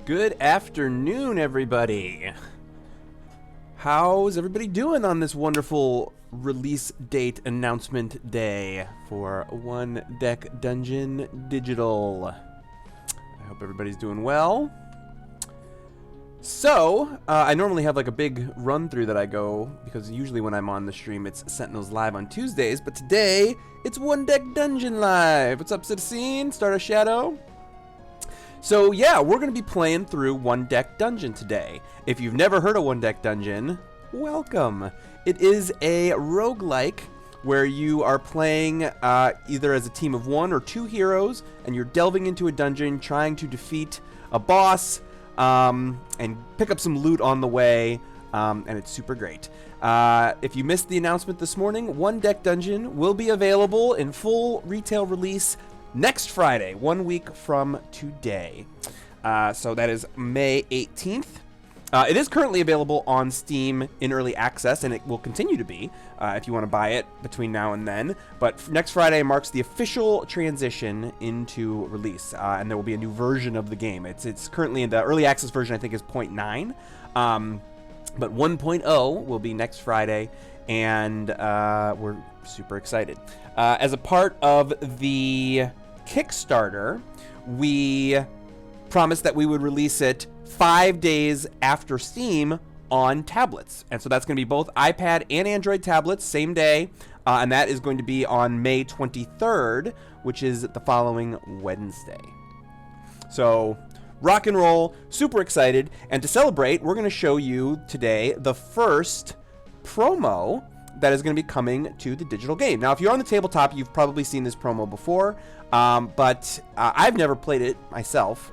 Good afternoon, everybody. How's everybody doing on this wonderful release date announcement day for One Deck Dungeon Digital? I hope everybody's doing well. So, I normally have like a big run through that I go, because usually when I'm on the stream it's Sentinels Live on Tuesdays, but today it's One Deck Dungeon Live. What's up, Citizen? Start a Shadow? So yeah, we're going to be playing through One Deck Dungeon today. If you've never heard of One Deck Dungeon, welcome. It is a roguelike where you are playing either as a team of 1 or 2 heroes, and you're delving into a dungeon trying to defeat a boss and pick up some loot on the way, and it's super great. If you missed the announcement this morning, One Deck Dungeon will be available in full retail release next Friday, 1 week from today. So that is May 18th. It is currently available on Steam in early access, and it will continue to be if you want to buy it between now and then. But next Friday marks the official transition into release, and there will be a new version of the game. It's currently in the early access version, I think, is 0.9. But 1.0 will be next Friday, and we're super excited. As a part of the Kickstarter, we promised that we would release it 5 days after Steam on tablets. And so that's going to be both iPad and Android tablets, same day. And that is going to be on May 23rd, which is the following Wednesday. So rock and roll, super excited. And to celebrate, we're going to show you today the first promo that is going to be coming to the digital game. Now, if you're on the tabletop, you've probably seen this promo before, but I've never played it myself,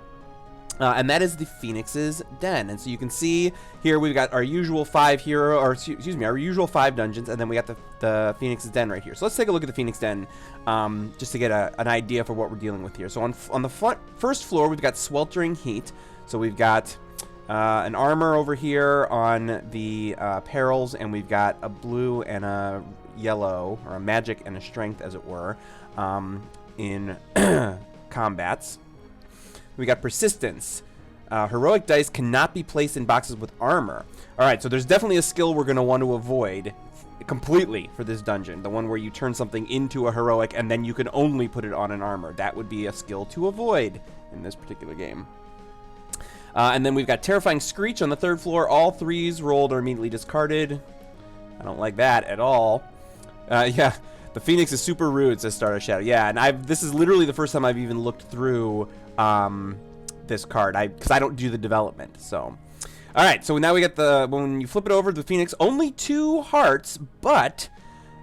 and that is the Phoenix's Den. And so you can see here we've got our usual 5 our usual 5 dungeons, and then we got the Phoenix's Den right here. So let's take a look at the Phoenix Den, just to get an idea for what we're dealing with here. So on the first floor, we've got sweltering heat. So we've got an armor over here on the perils, and we've got a blue and a yellow, or a magic and a strength, as it were, in combats. We got persistence. Heroic dice cannot be placed in boxes with armor. Alright, so there's definitely a skill we're going to want to avoid completely for this dungeon. The one where you turn something into a heroic and then you can only put it on an armor. That would be a skill to avoid in this particular game. And then we've got Terrifying Screech on the 3rd floor. All 3s rolled are immediately discarded. I don't like that at all. Yeah, the Phoenix is super rude, says Star Shadow. Yeah, and this is literally the first time I've even looked through this card, because I don't do the development. So, all right, so now we got when you flip it over, the Phoenix, only 2 hearts, but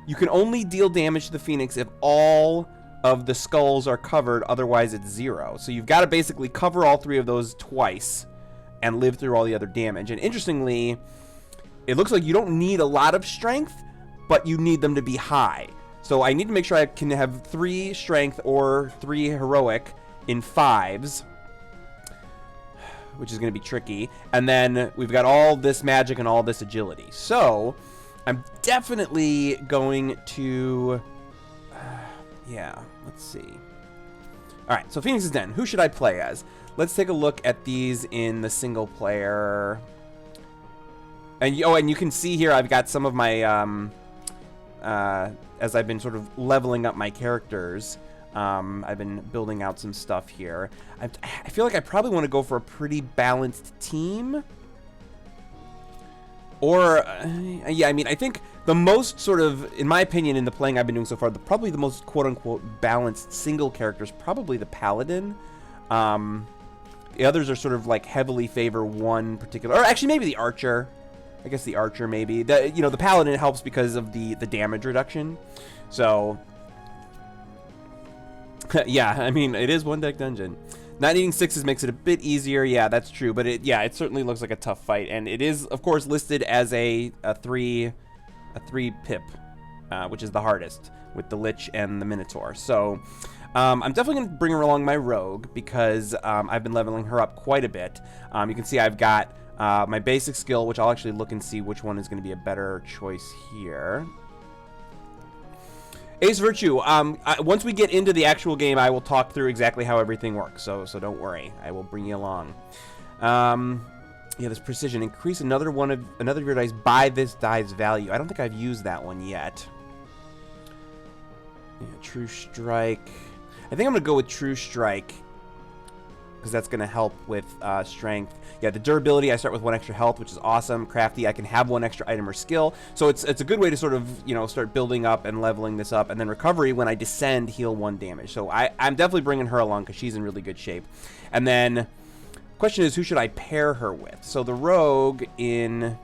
you can only deal damage to the Phoenix if all of the skulls are covered, otherwise it's 0. So you've got to basically cover all 3 of those twice and live through all the other damage. And interestingly, it looks like you don't need a lot of strength, but you need them to be high. So I need to make sure I can have 3 strength or 3 heroic in 5s, which is going to be tricky. And then we've got all this magic and all this agility. So I'm definitely going to yeah, let's see. All right, so Phoenix's Den. Who should I play as? Let's take a look at these in the single player. And you can see here I've got some of my as I've been sort of leveling up my characters. I've been building out some stuff here. I feel like I probably want to go for a pretty balanced team. Or, yeah, I mean, I think the most sort of, in my opinion, in the playing I've been doing so far, probably the most quote-unquote balanced single character is probably the Paladin. The others are sort of like heavily favor one particular, or actually maybe the Archer. I guess the Archer maybe. The Paladin helps because of the damage reduction. So, yeah, I mean, it is One Deck Dungeon. Not needing 6s makes it a bit easier. Yeah, that's true. But it certainly looks like a tough fight, and it is, of course, listed as a 3 pip, which is the hardest with the Lich and the Minotaur. So I'm definitely going to bring her along my Rogue because I've been leveling her up quite a bit. You can see I've got my basic skill, which I'll actually look and see which one is going to be a better choice here. Ace Virtue, once we get into the actual game, I will talk through exactly how everything works, so don't worry. I will bring you along. Yeah, this precision. Increase another of your dice by this die's value. I don't think I've used that one yet. Yeah, True Strike. I think I'm going to go with True Strike, because that's going to help with strength. Yeah, the durability, I start with 1 extra health, which is awesome. Crafty, I can have 1 extra item or skill. So it's a good way to sort of, you know, start building up and leveling this up. And then recovery, when I descend, heal 1 damage. So I'm definitely bringing her along because she's in really good shape. And then question is, who should I pair her with? So the rogue in...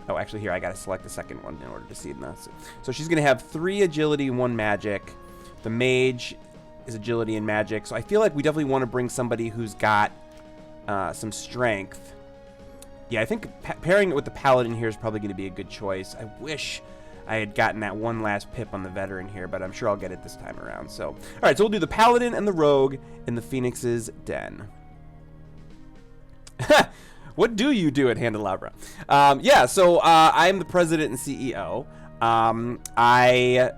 Oh, actually, here, I got to select the second one in order to see it. So she's going to have 3 agility, 1 magic. The mage is agility and magic. So I feel like we definitely want to bring somebody who's got some strength. Yeah, I think pairing it with the paladin here is probably going to be a good choice. I wish I had gotten that one last pip on the veteran here, but I'm sure I'll get it this time around. So, all right, so we'll do the paladin and the rogue in the Phoenix's Den. What do you do at Handelabra? Yeah, so I'm the president and CEO. I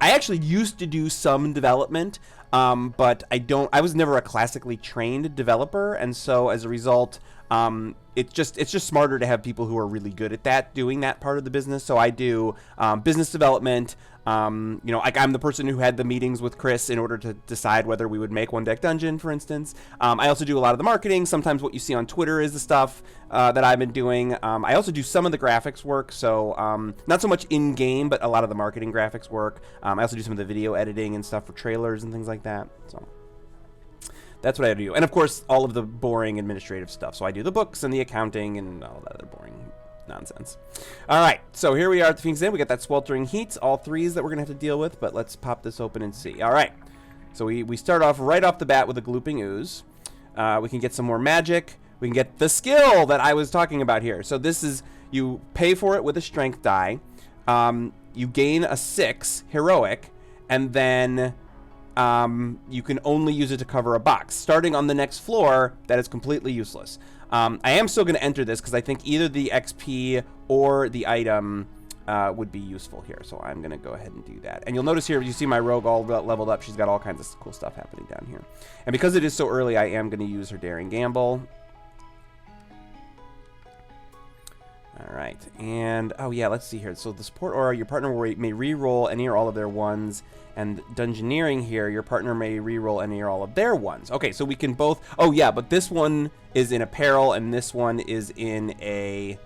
actually used to do some development, but I was never a classically trained developer, and so as a result, it's just smarter to have people who are really good at that, doing that part of the business. So I do business development. You know, like I'm the person who had the meetings with Chris in order to decide whether we would make One Deck Dungeon, for instance. I also do a lot of the marketing. Sometimes what you see on Twitter is the stuff that I've been doing. I also do some of the graphics work, so not so much in-game, but a lot of the marketing graphics work. I also do some of the video editing and stuff for trailers and things like that. So that's what I do. And of course, all of the boring administrative stuff. So I do the books and the accounting and all that other boring nonsense. All right, so here we are at the Phoenix Den. We got that sweltering heat, all 3s that we're gonna have to deal with, but let's pop this open and see. All right, so we start off right off the bat with a glooping ooze. We can get some more magic. We can get the skill that I was talking about here. So this is, you pay for it with a strength die. You gain a 6 heroic, and then you can only use it to cover a box. Starting on the next floor, that is completely useless. I am still going to enter this because I think either the XP or the item would be useful here. So I'm going to go ahead and do that. And you'll notice here, you see my rogue all leveled up. She's got all kinds of cool stuff happening down here. And because it is so early, I am going to use her Daring Gamble. All right. And, oh yeah, let's see here. So the support aura, your partner may re-roll any or all of their ones. And Dungeoneering here, your partner may re-roll any or all of their ones. Okay, so we can both... Oh, yeah, but this one is in a peril, and this one is in a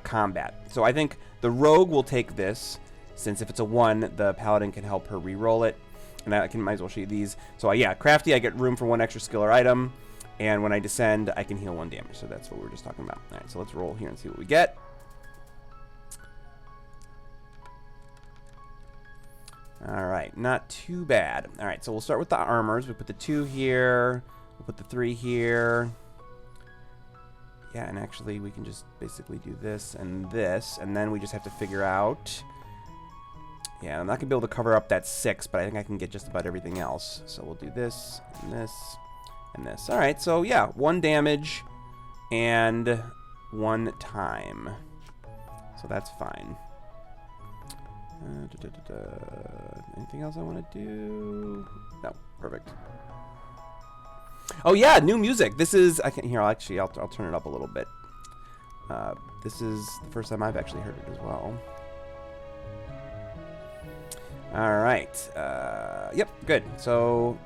combat. So I think the rogue will take this, since if it's a 1, the paladin can help her re-roll it. And I might as well show you these. So, yeah, crafty, I get room for 1 extra skill or item. And when I descend, I can heal 1 damage. So that's what we were just talking about. All right, so let's roll here and see what we get. All right, not too bad. All right, so we'll start with the armors. We put the 2 here. We'll put the 3 here. Yeah, and actually we can just basically do this, and then we just have to figure out... Yeah, I'm not going to be able to cover up that 6, but I think I can get just about everything else. So we'll do this, and this, and this. All right, so yeah, 1 damage and 1 time. So that's fine. Anything else I want to do? No, perfect. Oh yeah, new music. This is, I can here. Actually, I'll turn it up a little bit. This is the first time I've actually heard it as well. All right. Yep, good. So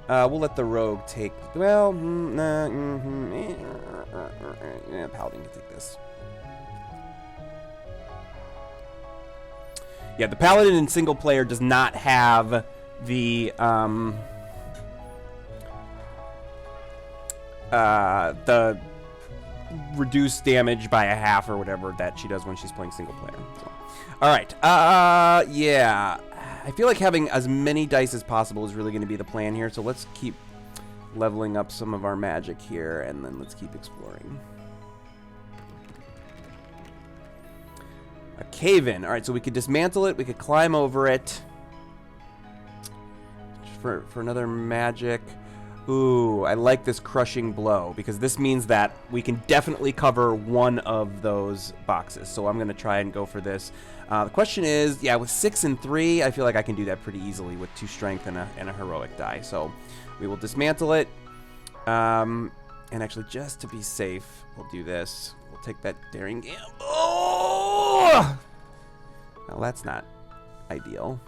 we'll let the rogue take. Well, yeah, paladin can take this. Yeah, the paladin in single player does not have the reduced damage by a half or whatever that she does when she's playing single player. So. All right. Yeah. I feel like having as many dice as possible is really going to be the plan here. So let's keep leveling up some of our magic here, and then let's keep exploring. A cave-in. All right, so we could dismantle it. We could climb over it. For another magic. Ooh, I like this crushing blow, because this means that we can definitely cover one of those boxes. So I'm going to try and go for this. The question is, yeah, with 6 and 3, I feel like I can do that pretty easily with 2 strength and a heroic die. So we will dismantle it. And And actually, just to be safe, we'll do this. We'll take that daring gamble. Oh! Well, that's not ideal.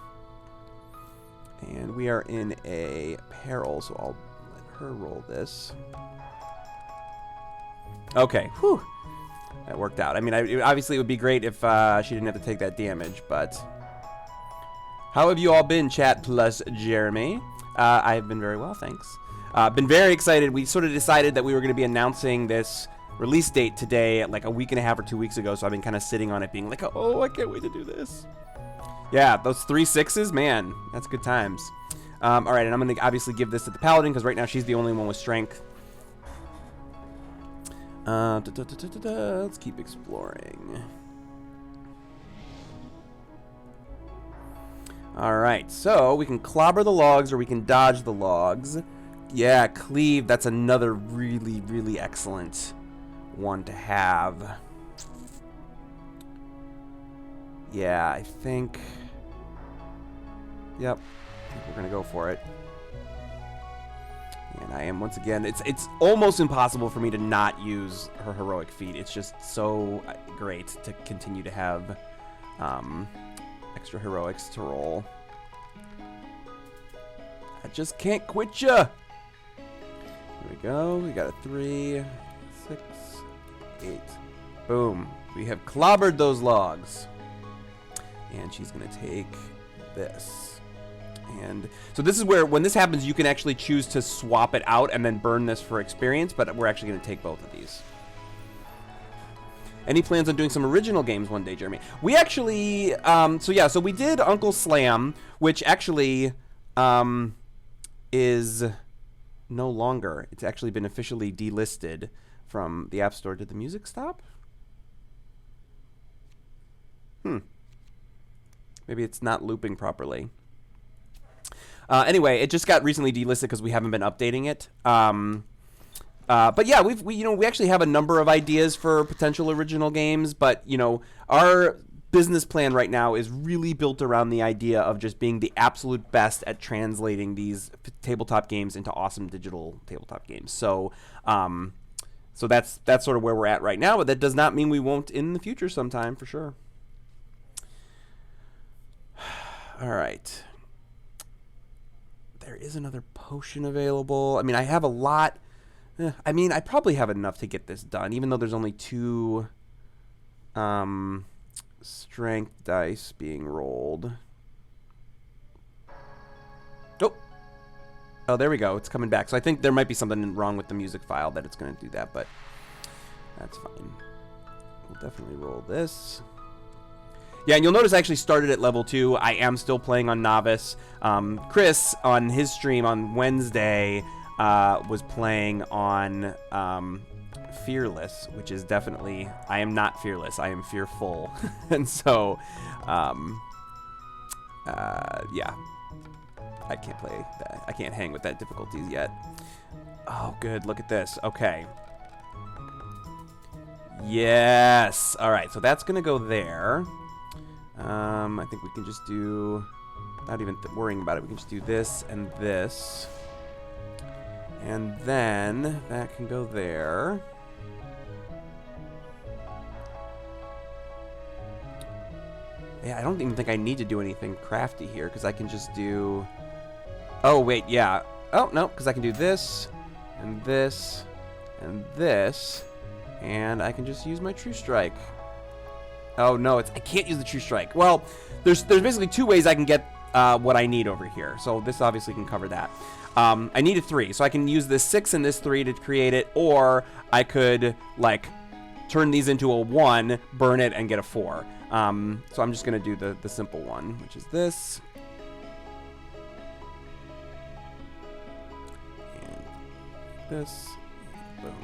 And we are in a peril, so I'll let her roll this. Okay, whew. That worked out. I mean, obviously it would be great if she didn't have to take that damage, but... How have you all been, chat plus Jeremy? I've been very well, thanks. Been very excited. We sort of decided that we were going to be announcing this release date today, like a week and a half or 2 weeks ago, so I've been kind of sitting on it being like, oh, I can't wait to do this. Yeah, those 3 6s, man, that's good times. All right, and I'm going to obviously give this to the Paladin, because right now she's the only one with strength. Let's keep exploring. All right, so we can clobber the logs or we can dodge the logs. Yeah, cleave, that's another really, really excellent one to have. Yeah, I think... Yep, I think we're going to go for it. And I am, once again, it's almost impossible for me to not use her heroic feat. It's just so great to continue to have extra heroics to roll. I just can't quit ya! Here we go. We got a 3, 6, 8. Boom. We have clobbered those logs. And she's going to take this. And so this is where, when this happens, you can actually choose to swap it out and then burn this for experience, but we're actually going to take both of these. Any plans on doing some original games one day, Jeremy? We actually, so we did Uncle Slam, which actually is no longer. It's actually been officially delisted from the App Store. Did the music stop? Maybe it's not looping properly. Anyway, it just got recently delisted because we haven't been updating it. But yeah, we actually have a number of ideas for potential original games, but our business plan right now is really built around the idea of just being the absolute best at translating these tabletop games into awesome digital tabletop games. So that's sort of where we're at right now, but that does not mean we won't in the future sometime for sure. All right. There is another potion available. I mean, I have a lot. I mean, I probably have enough to get this done, even though there's only 2 strength dice being rolled. Oh, there we go. It's coming back. So I think there might be something wrong with the music file that it's going to do that, but that's fine. We'll definitely roll this. Yeah, and you'll notice I actually started at level 2. I am still playing on Novice. Chris, on his stream on Wednesday, was playing on Fearless, which is definitely... I am not fearless. I am fearful. And so, yeah. I can't play that. I can't hang with that difficulties yet. Oh, good. Look at this. Okay. Yes. All right, so that's going to go there. I think we can just do, not even worrying about it, we can just do this and this. And then that can go there. Yeah, I don't even think I need to do anything crafty here, because I can just do... Oh, wait, yeah. Oh, no, because I can do this, and this, and this, and I can just use my True Strike. Oh, no, I can't use the True Strike. Well, there's basically 2 ways I can get what I need over here. So this obviously can cover that. I need a 3, so I can use this 6 and this 3 to create it, or I could, like, turn these into a 1, burn it, and get a 4. So I'm just going to do the simple one, which is this. And this. Boom.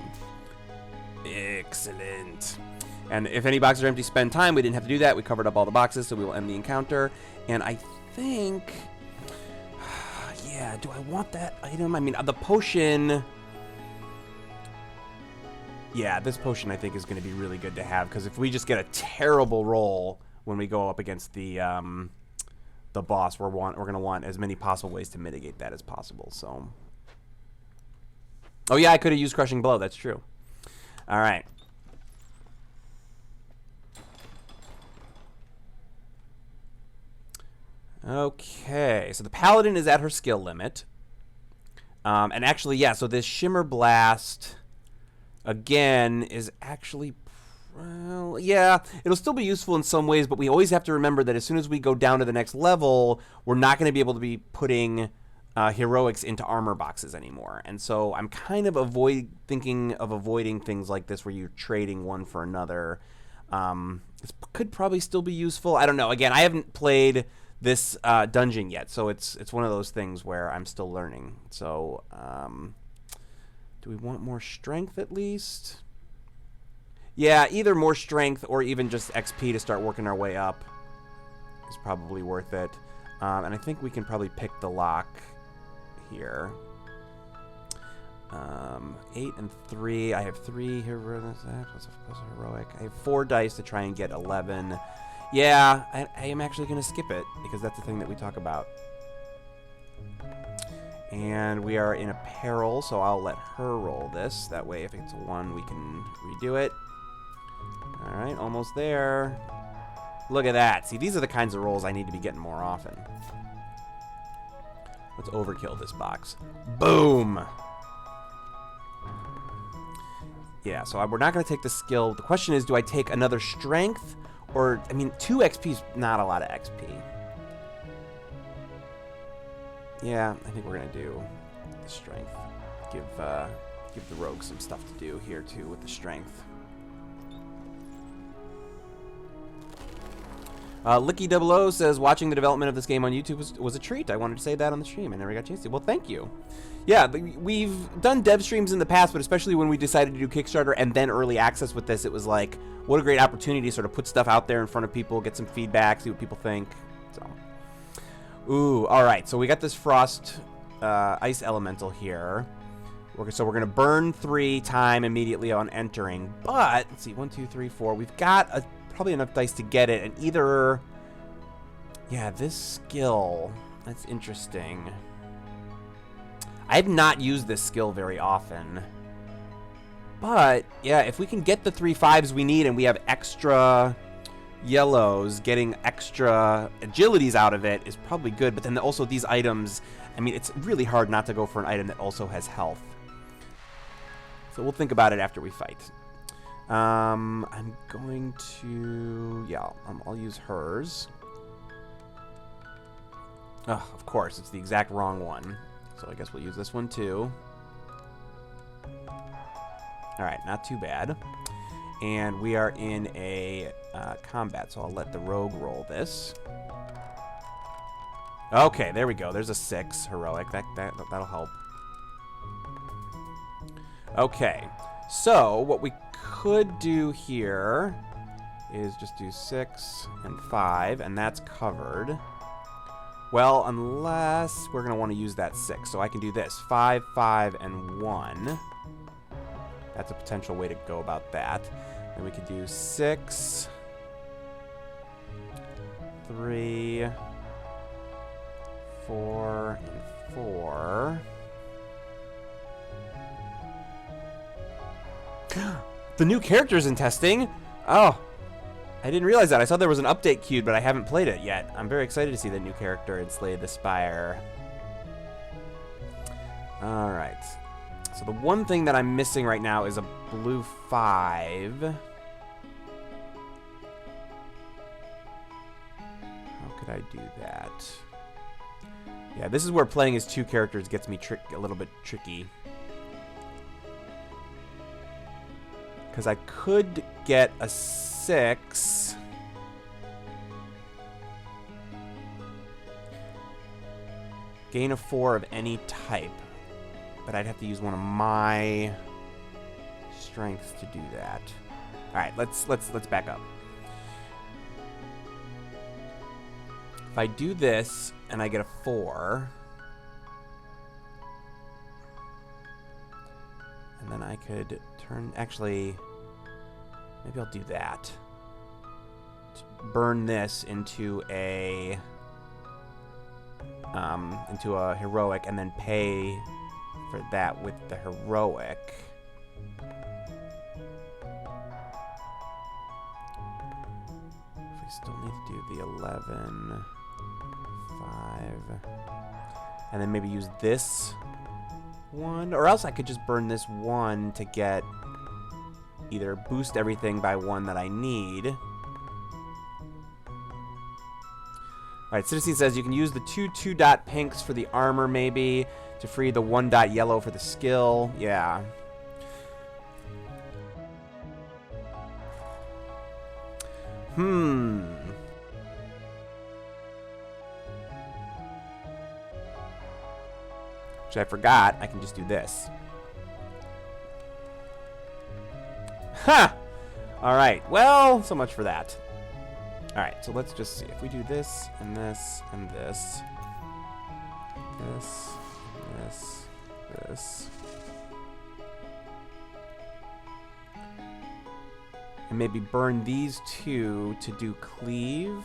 Excellent. And if any boxes are empty, spend time. We didn't have to do that. We covered up all the boxes, so we will end the encounter. And I think... Yeah, do I want that item? I mean, the potion... Yeah, this potion I think is going to be really good to have, because if we just get a terrible roll when we go up against the boss, we're going to want as many possible ways to mitigate that as possible. So Oh yeah, I could have used Crushing Blow. That's true. All right. Okay, so the Paladin is at her skill limit. And actually, yeah, so this Shimmer Blast, again, is actually, well, yeah, it'll still be useful in some ways, but we always have to remember that as soon as we go down to the next level, we're not going to be able to be putting heroics into armor boxes anymore. And so I'm kind of thinking of avoiding things like this where you're trading one for another. This could probably still be useful. I don't know. Again, I haven't played this dungeon yet, so it's one of those things where I'm still learning. So do we want more strength at least? Yeah, either more strength or even just XP to start working our way up is probably worth it. And I think we can probably pick the lock here. 8 and 3. I have 3 heroic. Heroic. I have 4 dice to try and get 11. Yeah, I am actually going to skip it because that's the thing that we talk about. And we are in a peril, so I'll let her roll this. That way, if it's a 1, we can redo it. All right, almost there. Look at that. See, these are the kinds of rolls I need to be getting more often. Let's overkill this box. Boom! Yeah, so we're not going to take the skill. The question is, do I take another strength? Or, I mean, 2 XP is not a lot of XP. Yeah, I think we're going to do the strength. Give the rogue some stuff to do here, too, with the strength. Licky00 says, watching the development of this game on YouTube was a treat. I wanted to say that on the stream. I never got a chance to. Well, thank you. Yeah, we've done dev streams in the past, but especially when we decided to do Kickstarter and then early access with this, it was like, what a great opportunity to sort of put stuff out there in front of people, get some feedback, see what people think. So, ooh, all right. So we got this frost ice elemental here. So we're going to burn 3 time immediately on entering. But, let's see, 1, 2, 3, 4. We've got probably enough dice to get it. And either, yeah, this skill, that's interesting. I have not used this skill very often. But, yeah, if we can get the 3 5s we need and we have extra yellows, getting extra agilities out of it is probably good. But then also these items, I mean, it's really hard not to go for an item that also has health. So we'll think about it after we fight. I'm going to, yeah, I'll use hers. Oh, of course, it's the exact wrong one. So I guess we'll use this one too. All right, not too bad. And we are in a combat, so I'll let the rogue roll this. Okay, there we go. There's a 6 heroic. That'll help. Okay, so what we could do here is just do 6 and 5, and that's covered. Well, unless we're going to want to use that 6. So I can do this. 5, 5, and 1. That's a potential way to go about that. Then we could do 6, 3, 4, and 4. The new character's in testing? Oh, I didn't realize that. I saw there was an update queued, but I haven't played it yet. I'm very excited to see the new character in Slay the Spire. Alright. So the one thing that I'm missing right now is a blue 5. How could I do that? Yeah, this is where playing as 2 characters gets me a little bit tricky. Because I could get a 6. Gain a 4 of any type. But I'd have to use one of my strengths to do that. Alright, let's back up. If I do this and I get a 4, and then I could turn, actually, maybe I'll do that. Burn this into a heroic and then pay for that with the heroic. We still need to do the 11, 5, and then maybe use this one, or else I could just burn this one to get either boost everything by one that I need. Alright, Citizen says you can use the 2 pinks for the armor, maybe, to free the 1 yellow for the skill. Yeah. Which I forgot, I can just do this. Ha! Alright, well, so much for that. Alright, so let's just see. If we do this, and this, and this. This, this, this. And maybe burn these 2 to do cleave.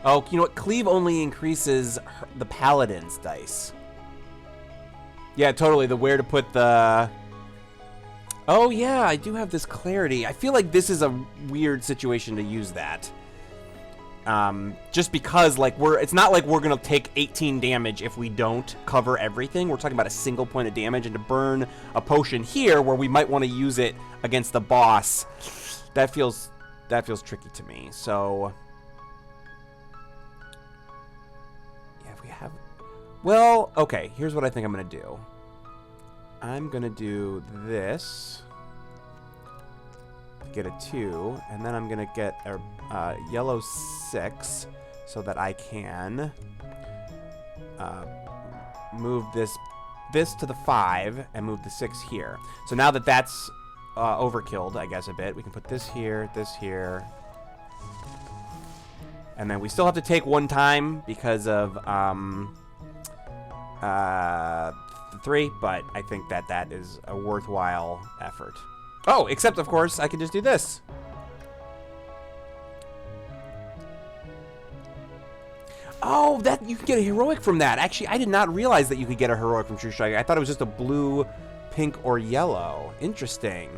Oh, you know what? Cleave only increases the paladin's dice. Yeah, totally. The where to put the... Oh, yeah, I do have this clarity. I feel like this is a weird situation to use that. Just because, like, it's not like we're going to take 18 damage if we don't cover everything. We're talking about a single point of damage, and to burn a potion here where we might want to use it against the boss, that feels tricky to me. So, yeah, if we have... Well, okay, here's what I think I'm going to do. I'm going to do this, get a 2, and then I'm going to get a yellow 6 so that I can move this to the 5 and move the 6 here. So now that that's overkilled, I guess, a bit, we can put this here, and then we still have to take 1 time because of 3, but I think that is a worthwhile effort. Oh, except, of course, I can just do this. Oh, you can get a heroic from that. Actually, I did not realize that you could get a heroic from True Strike. I thought it was just a blue, pink, or yellow. Interesting.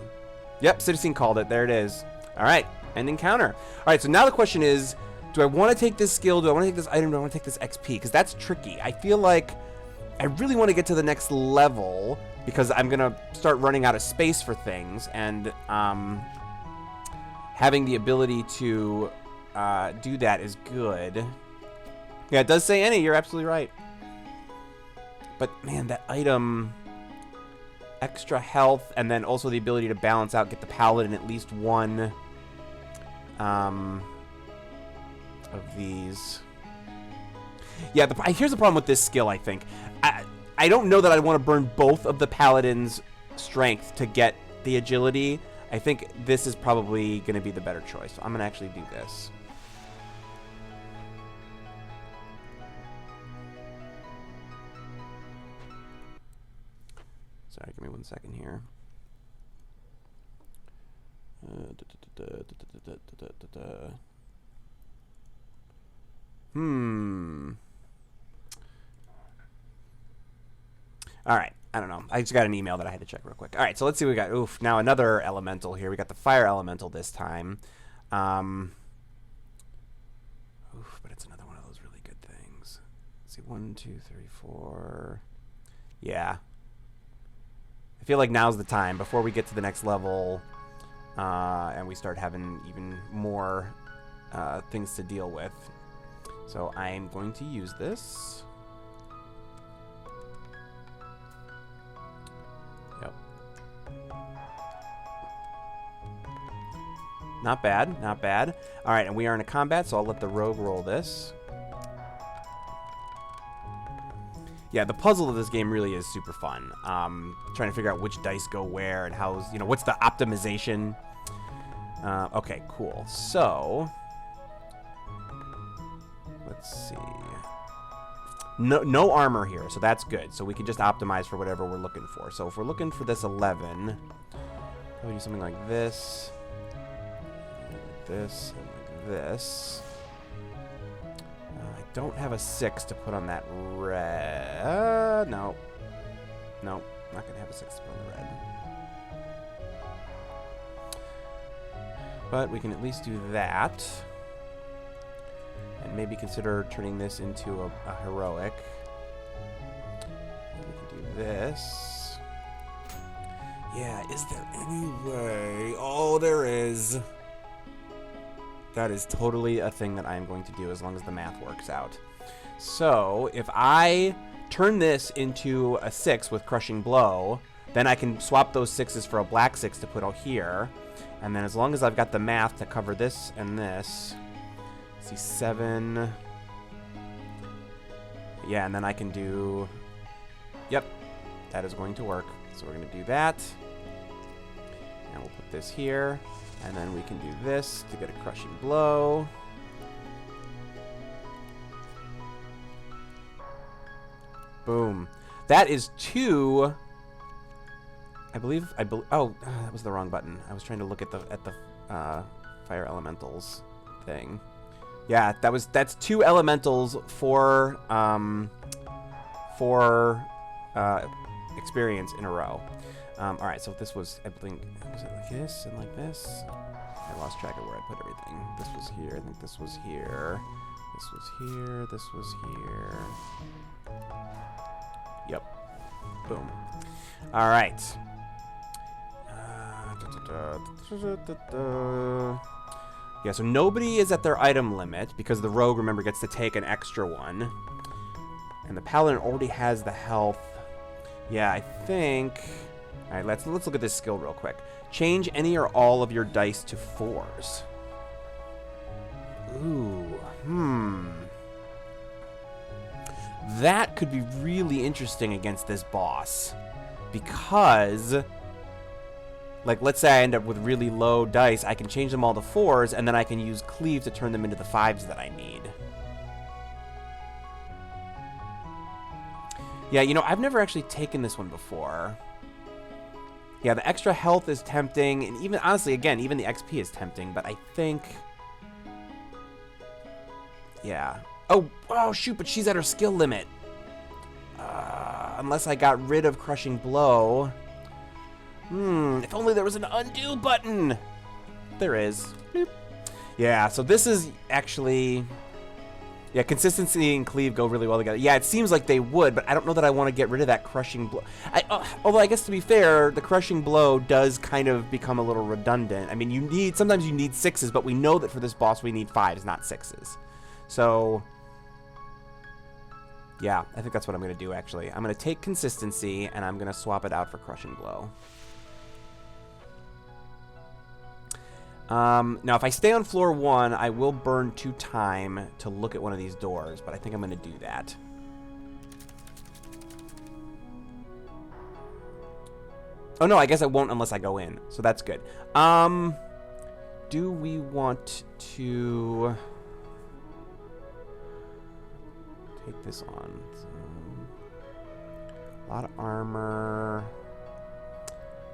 Yep, Citizen called it. There it is. All right, end encounter. All right, so now the question is, do I want to take this skill? Do I want to take this item? Do I want to take this XP? Because that's tricky. I feel like I really want to get to the next level because I'm going to start running out of space for things, and having the ability to do that is good. Yeah, it does say any. You're absolutely right. But, man, that item, extra health, and then also the ability to balance out, get the paladin at least 1 of these. Yeah, here's the problem with this skill, I think. I don't know that I want to burn both of the paladin's strength to get the agility. I think this is probably going to be the better choice. So I'm going to actually do this. Sorry, give me 1 second here. All right, I don't know. I just got an email that I had to check real quick. All right, so let's see what we got. Oof, now another elemental here. We got the fire elemental this time. Oof, but it's another one of those really good things. Let's see, 1, 2, 3, 4. Yeah. I feel like now's the time before we get to the next level and we start having even more things to deal with. So I'm going to use this. Yep. Not bad, not bad. All right, and we are in a combat, so I'll let the rogue roll this. Yeah, the puzzle of this game really is super fun. Trying to figure out which dice go where and how, what's the optimization. Okay, cool. So, let's see. No armor here, so that's good. So we can just optimize for whatever we're looking for. So if we're looking for this 11, probably do something like this, and like this. I don't have a 6 to put on that red. No. No, not going to have a 6 to put on the red. But we can at least do that. And maybe consider turning this into a heroic. And we can do this. Yeah, is there any way? Oh, there is. That is totally a thing that I am going to do as long as the math works out. So, if I turn this into a 6 with Crushing Blow, then I can swap those 6s for a black 6 to put out here. And then as long as I've got the math to cover this and this, let's see, 7. Yeah, and then I can do, yep, that is going to work. So we're going to do that. And we'll put this here. And then we can do this to get a Crushing Blow. Boom. That is 2. Oh, that was the wrong button. I was trying to look at the fire elementals thing. Yeah, that's 2 elementals for experience in a row. All right, so if this was, I think, was it like this and like this? I lost track of where I put everything. This was here. I think this was here. This was here. This was here. Yep. Boom. All right. Yeah, so nobody is at their item limit because the rogue, remember, gets to take an extra one. And the paladin already has the health. Yeah, I think... All right, let's look at this skill real quick. Change any or all of your dice to 4s. Ooh, That could be really interesting against this boss. Because, like, let's say I end up with really low dice, I can change them all to 4s, and then I can use Cleave to turn them into the 5s that I need. Yeah, you know, I've never actually taken this one before. Yeah, the extra health is tempting, and even, honestly, again, even the XP is tempting, but I think... Yeah. Oh, shoot, but she's at her skill limit. Unless I got rid of Crushing Blow. If only there was an undo button. There is. Boop. Yeah, so this is actually... Yeah, consistency and Cleave go really well together. Yeah, it seems like they would, but I don't know that I want to get rid of that Crushing Blow. Although I guess to be fair, the Crushing Blow does kind of become a little redundant. I mean, sometimes you need 6s, but we know that for this boss we need 5s, not 6s. So, yeah, I think that's what I'm going to do, actually. I'm going to take consistency, and I'm going to swap it out for Crushing Blow. Now, if I stay on floor 1, I will burn 2 time to look at one of these doors, but I think I'm going to do that. Oh, no, I guess I won't unless I go in, so that's good. Do we want to take this on? So, a lot of armor.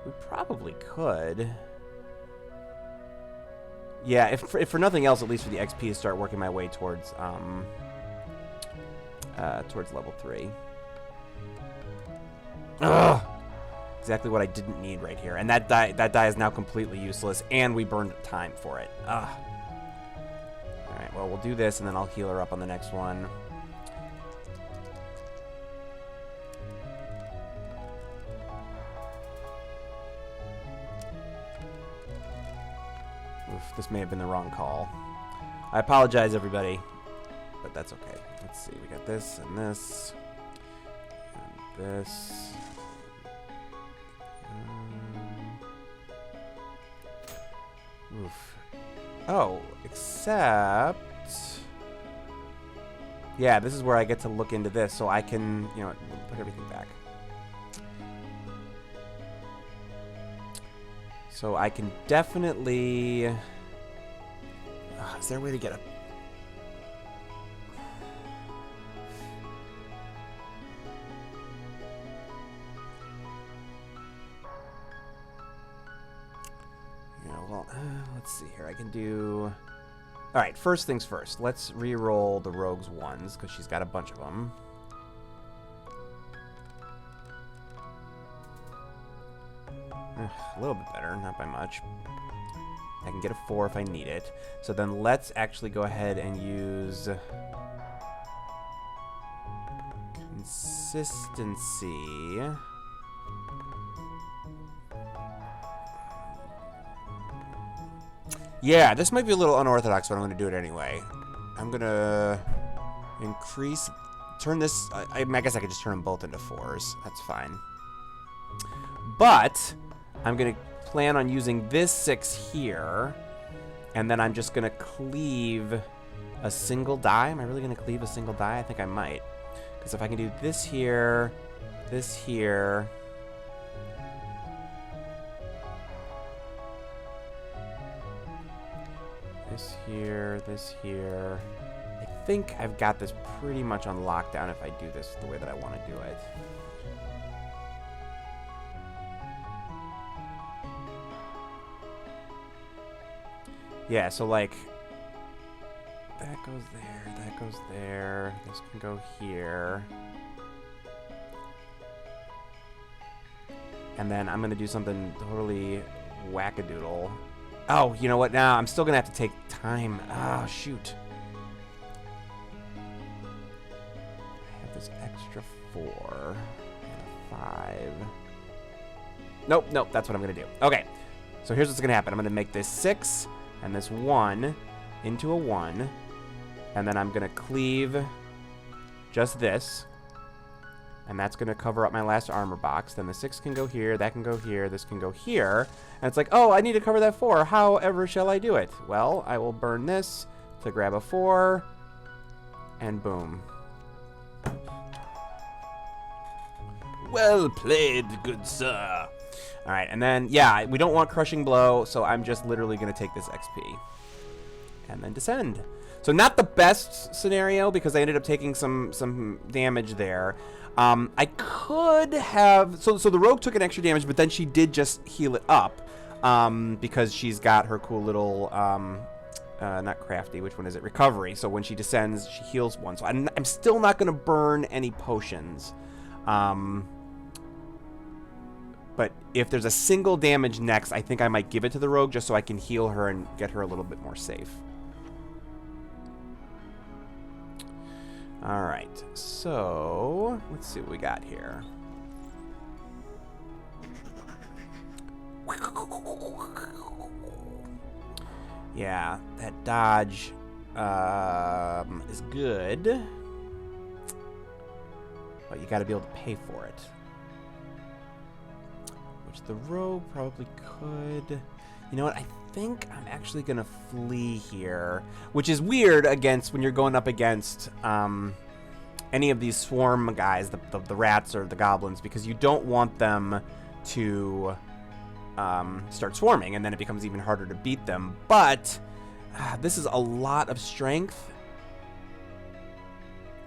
We probably could. Yeah, if for nothing else, at least for the XP, to start working my way towards level 3. Ugh! Exactly what I didn't need right here. And that die is now completely useless, and we burned time for it. Ugh. Alright, well, we'll do this, and then I'll heal her up on the next one. Oof, this may have been the wrong call. I apologize, everybody. But that's okay. Let's see. We got this and this. And this. Oof. Oh, except... Yeah, this is where I get to look into this, so I can, you know, put everything back. So I can definitely... is there a way to get a... Yeah, well, let's see here. I can do... All right, first things first. Let's re-roll the rogue's ones, because she's got a bunch of them. A little bit better, not by much. I can get a 4 if I need it. So then let's actually go ahead and use consistency. Yeah, this might be a little unorthodox, but I'm going to do it anyway. I'm going to increase... Turn this... I guess I could just turn them both into 4s. That's fine. But I'm going to plan on using this 6 here. And then I'm just going to cleave a single die. Am I really going to cleave a single die? I think I might. Because if I can do this here, this here... this here. I think I've got this pretty much on lockdown if I do this the way that I want to do it. Yeah, so like, that goes there, that goes there, this can go here. And then I'm going to do something totally wackadoodle. Oh, you know what? Now I'm still going to have to take time. Oh, shoot. I have this extra 4 and a 5. Nope, nope, that's what I'm going to do. Okay, so here's what's going to happen. I'm going to make this 6 and this 1 into a 1. And then I'm going to cleave just this. And that's going to cover up my last armor box. Then the 6 can go here, that can go here, this can go here. And it's like, oh, I need to cover that 4. However shall I do it? Well, I will burn this to grab a 4. And boom. Well played, good sir. All right, and then, yeah, we don't want Crushing Blow, so I'm just literally going to take this XP. And then descend. So not the best scenario, because I ended up taking some damage there. I could have... So the rogue took an extra damage, but then she did just heal it up. Because she's got her cool little... not crafty, which one is it? Recovery. So when she descends, she heals 1. So I'm still not going to burn any potions. But if there's a single damage next, I think I might give it to the rogue just so I can heal her and get her a little bit more safe. All right, so let's see what we got here. Yeah, that dodge is good, but you got to be able to pay for it. Which the rogue probably could. You know what? I think I'm actually going to flee here, which is weird against when you're going up against any of these swarm guys, the rats or the goblins, because you don't want them to start swarming, and then it becomes even harder to beat them. But this is a lot of strength.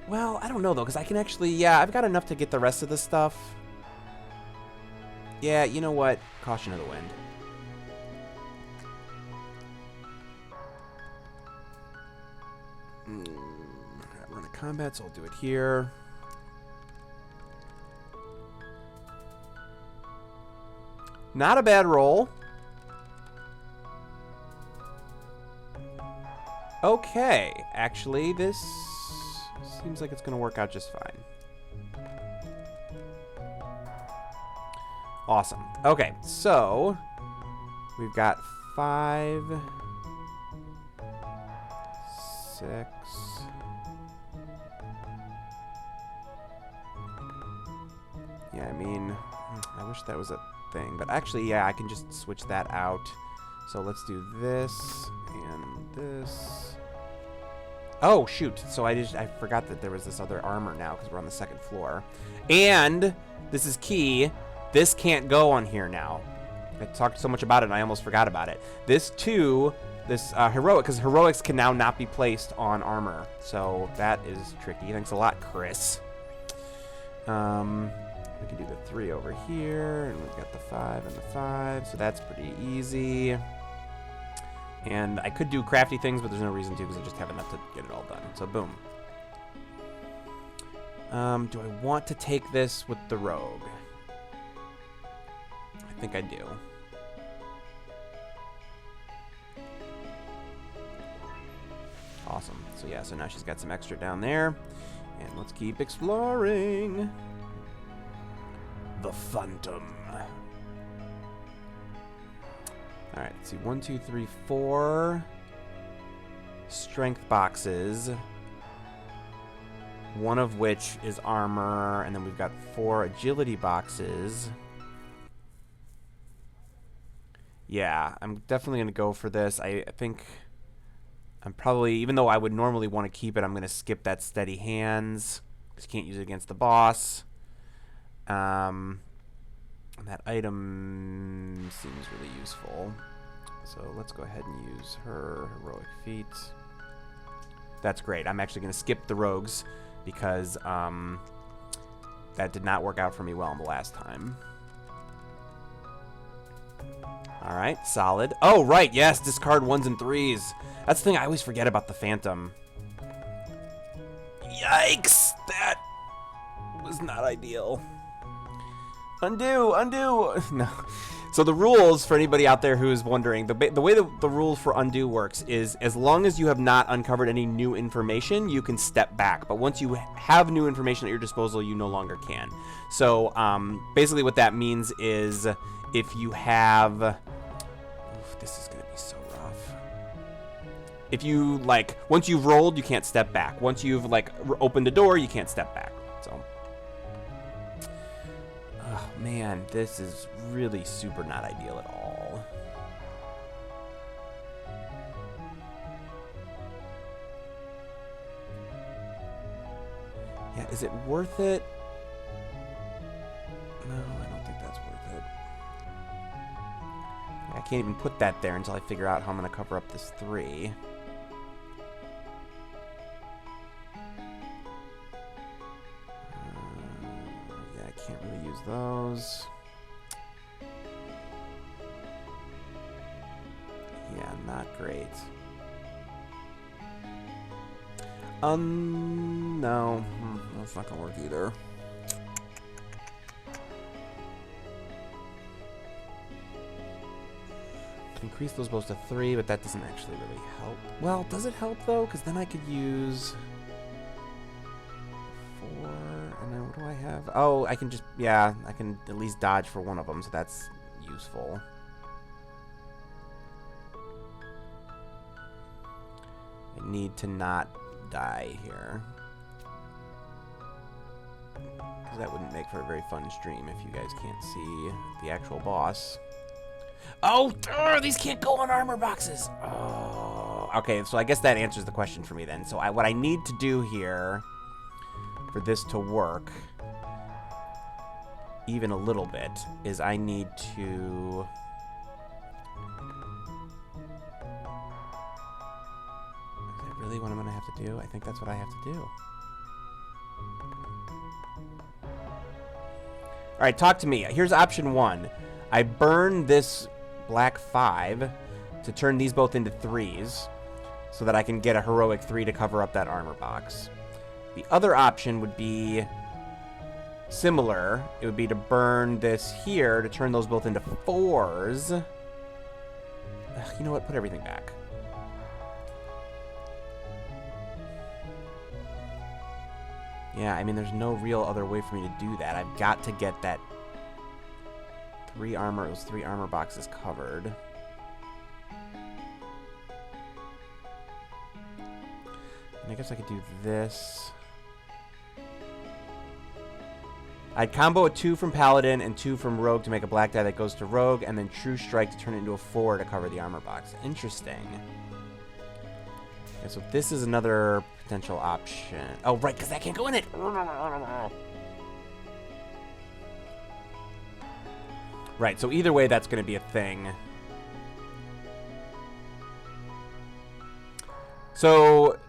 Well, I don't know, though, because I can actually... Yeah, I've got enough to get the rest of the stuff. Yeah, you know what? Caution of the Wind. Run a combat, so I'll do it here. Not a bad roll. Okay, actually, this seems like it's going to work out just fine. Awesome. Okay, so we've got 5, 6. Yeah, I mean, I wish that was a thing, but actually, yeah, I can just switch that out. So let's do this and this. Oh, shoot. So I forgot that there was this other armor now because we're on the 2nd floor. And this is key. This can't go on here now. I talked so much about it and I almost forgot about it. This too, this heroic, because heroics can now not be placed on armor. So that is tricky. Thanks a lot, Chris. We can do the 3 over here, and we've got the 5 and the 5, so that's pretty easy. And I could do crafty things, but there's no reason to because I just have enough to get it all done. So boom. Do I want to take this with the rogue? I think I do. Awesome. So yeah, so now she's got some extra down there. And let's keep exploring. The Phantom. Alright, let's see. 1, 2, 3, 4 strength boxes. One of which is armor, and then we've got 4 agility boxes. Yeah, I'm definitely going to go for this. I think I'm probably, even though I would normally want to keep it, I'm going to skip that steady hands, because you can't use it against the boss. That item seems really useful. So let's go ahead and use her heroic feat. That's great. I'm actually going to skip the rogues, because that did not work out for me well in the last time. Alright, solid. Oh, right, yes, discard 1s and 3s. That's the thing I always forget about the Phantom. Yikes! That was not ideal. Undo! Undo! No. So the rules, for anybody out there who is wondering, the way the rules for undo works is as long as you have not uncovered any new information, you can step back. But once you have new information at your disposal, you no longer can. So basically what that means is if you have... Oof, this is going to be so rough. If you, like, once you've rolled, you can't step back. Once you've, like, opened a door, you can't step back. So... Oh, man, this is really super not ideal at all. Yeah, is it worth it? No, I don't think that's worth it. I can't even put that there until I figure out how I'm going to cover up this 3. Can't really use those. Yeah, not great. No. That's not gonna work either. Can increase those both to 3, but that doesn't actually really help. Well, does it help though? Because then I could use 4. And then what do I have? Oh, I can just, yeah, I can at least dodge for one of them, so that's useful. I need to not die here. Because that wouldn't make for a very fun stream if you guys can't see the actual boss. Oh, these can't go on armor boxes. Oh, okay, so I guess that answers the question for me then. So what I need to do here for this to work even a little bit is I need to is that really what I'm gonna have to do? I think that's what I have to do. Alright, talk to me. Here's option 1. I burn this black 5 to turn these both into 3s so that I can get a heroic 3 to cover up that armor box. The other option would be similar. It would be to burn this here to turn those both into 4s. Ugh, you know what? Put everything back. Yeah, I mean, there's no real other way for me to do that. I've got to get that 3 armor boxes covered. And I guess I could do this. I'd combo a 2 from Paladin and 2 from Rogue to make a black die that goes to Rogue, and then True Strike to turn it into a 4 to cover the armor box. Interesting. Okay, so this is another potential option. Oh, right, because that can't go in it. Right, so either way, that's going to be a thing. So...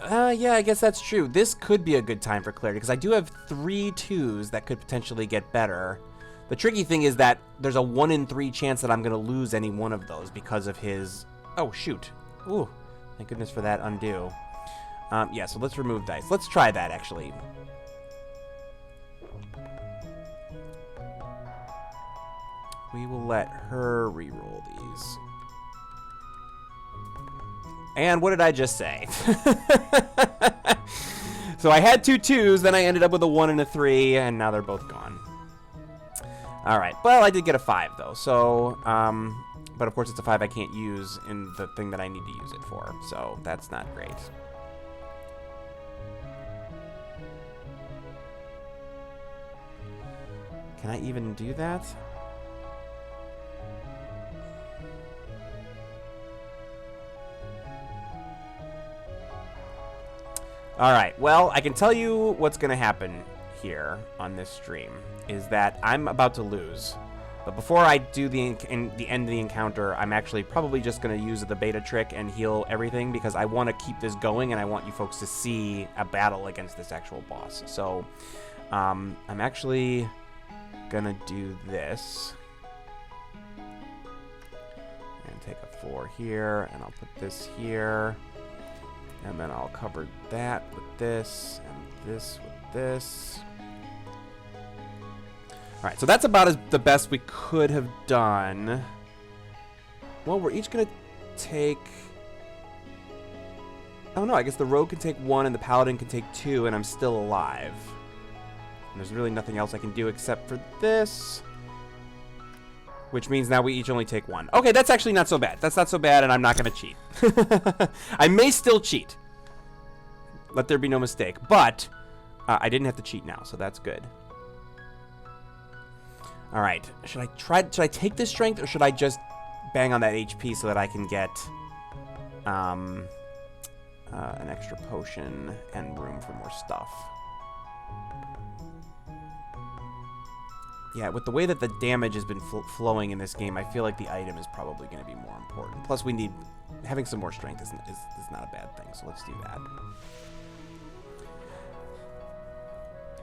yeah, I guess that's true. This could be a good time for clarity, because I do have 3 2s that could potentially get better. The tricky thing is that there's a 1 in 3 chance that I'm going to lose any one of those because of his Oh, shoot. Ooh, thank goodness for that undo. Yeah, so let's remove dice. Let's try that, actually. We will let her re-roll these. And what did I just say? So I had 2 2s, then I ended up with a 1 and a 3, and now they're both gone. All right. Well, I did get a 5, though. So, but of course it's a 5 I can't use in the thing that I need to use it for. So that's not great. Can I even do that? All right, well, I can tell you what's going to happen here on this stream is that I'm about to lose. But before I do the end of the encounter, I'm actually probably just going to use the beta trick and heal everything because I want to keep this going and I want you folks to see a battle against this actual boss. So I'm actually going to do this. And take a 4 here, and I'll put this here. And then I'll cover that with this, and this with this. Alright, so that's about the best we could have done. Well, we're each going to take... Oh no, I guess the rogue can take 1 and the paladin can take 2, and I'm still alive. And there's really nothing else I can do except for this. Which means now we each only take 1. Okay, that's actually not so bad. That's not so bad, and I'm not going to cheat. I may still cheat. Let there be no mistake. But I didn't have to cheat now, so that's good. All right. Should I take this strength, or should I just bang on that HP so that I can get an extra potion and room for more stuff? Yeah, with the way that the damage has been flowing in this game, I feel like the item is probably going to be more important. Plus, we need... Having some more strength is not a bad thing, so let's do that.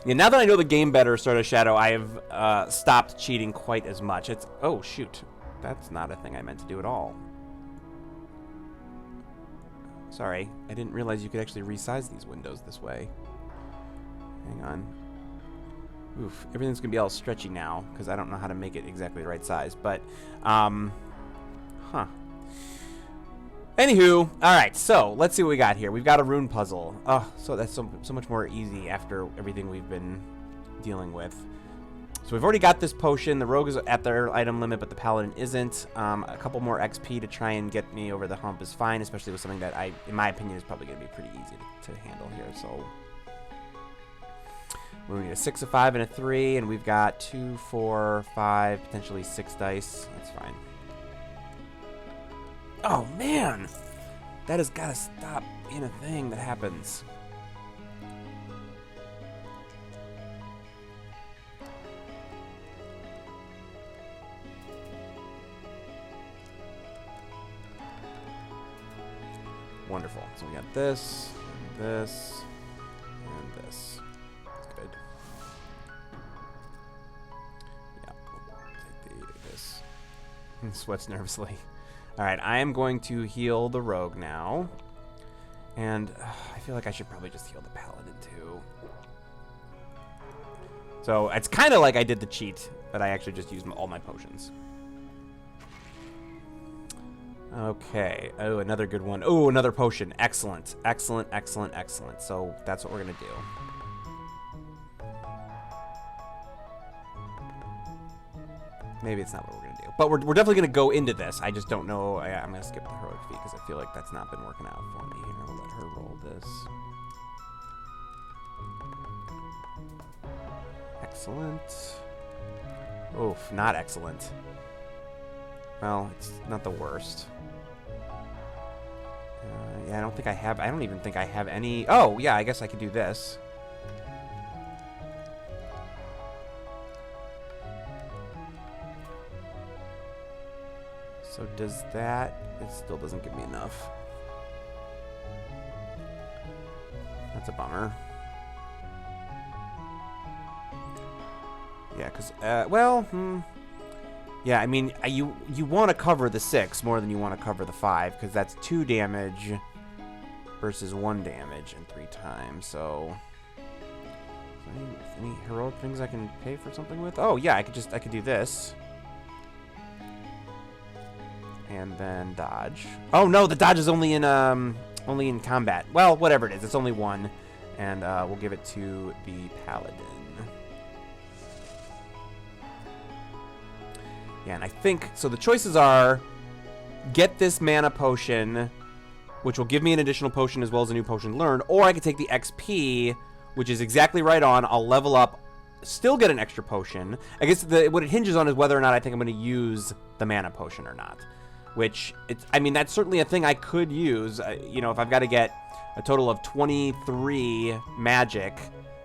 Yeah, now that I know the game better, Sword of Shadow, I have stopped cheating quite as much. It's... Oh, shoot. That's not a thing I meant to do at all. Sorry, I didn't realize you could actually resize these windows this way. Hang on. Oof, everything's gonna be all stretchy now because I don't know how to make it exactly the right size. But, huh. Anywho, all right. So let's see what we got here. We've got a rune puzzle. Oh, so that's so much more easy after everything we've been dealing with. So we've already got this potion. The rogue is at their item limit, but the paladin isn't. A couple more XP to try and get me over the hump is fine, especially with something that in my opinion, is probably gonna be pretty easy to handle here. So. We need a 6, a 5, and a 3, and we've got 2, 4, 5, potentially 6 dice. That's fine. Oh, man! That has got to stop being a thing that happens. Wonderful. So we got this, and this, and this. Good. Yeah, we'll take this. Sweats nervously. Alright, I am going to heal the rogue now. And I feel like I should probably just heal the paladin too. So it's kind of like I did the cheat, but I actually just used all my potions. Okay. Oh, another good one. Oh, another potion. Excellent. Excellent, excellent, excellent. So that's what we're going to do. Maybe it's not what we're going to do. But we're definitely going to go into this. I just don't know. I'm going to skip the heroic feat because I feel like that's not been working out for me here. I'll let her roll this. Excellent. Oof, not excellent. Well, it's not the worst. Yeah, I don't even think I have any. Oh, yeah, I guess I could do this. So does that... It still doesn't give me enough. That's a bummer. Yeah, because... well, Yeah, I mean, you want to cover the 6 more than you want to cover the 5, because that's 2 damage versus 1 damage in 3 times. So, any heroic things I can pay for something with? Oh yeah, I could do this, and then dodge. Oh no, the dodge is only in combat. Well, whatever it is, it's only 1, and we'll give it to the paladin. Yeah, and I think, so the choices are get this mana potion, which will give me an additional potion as well as a new potion learned, or I could take the XP, which is exactly right on. I'll level up, still get an extra potion. I guess what it hinges on is whether or not I think I'm going to use the mana potion or not, which, I mean, that's certainly a thing I could use. You know, if I've got to get a total of 23 magic,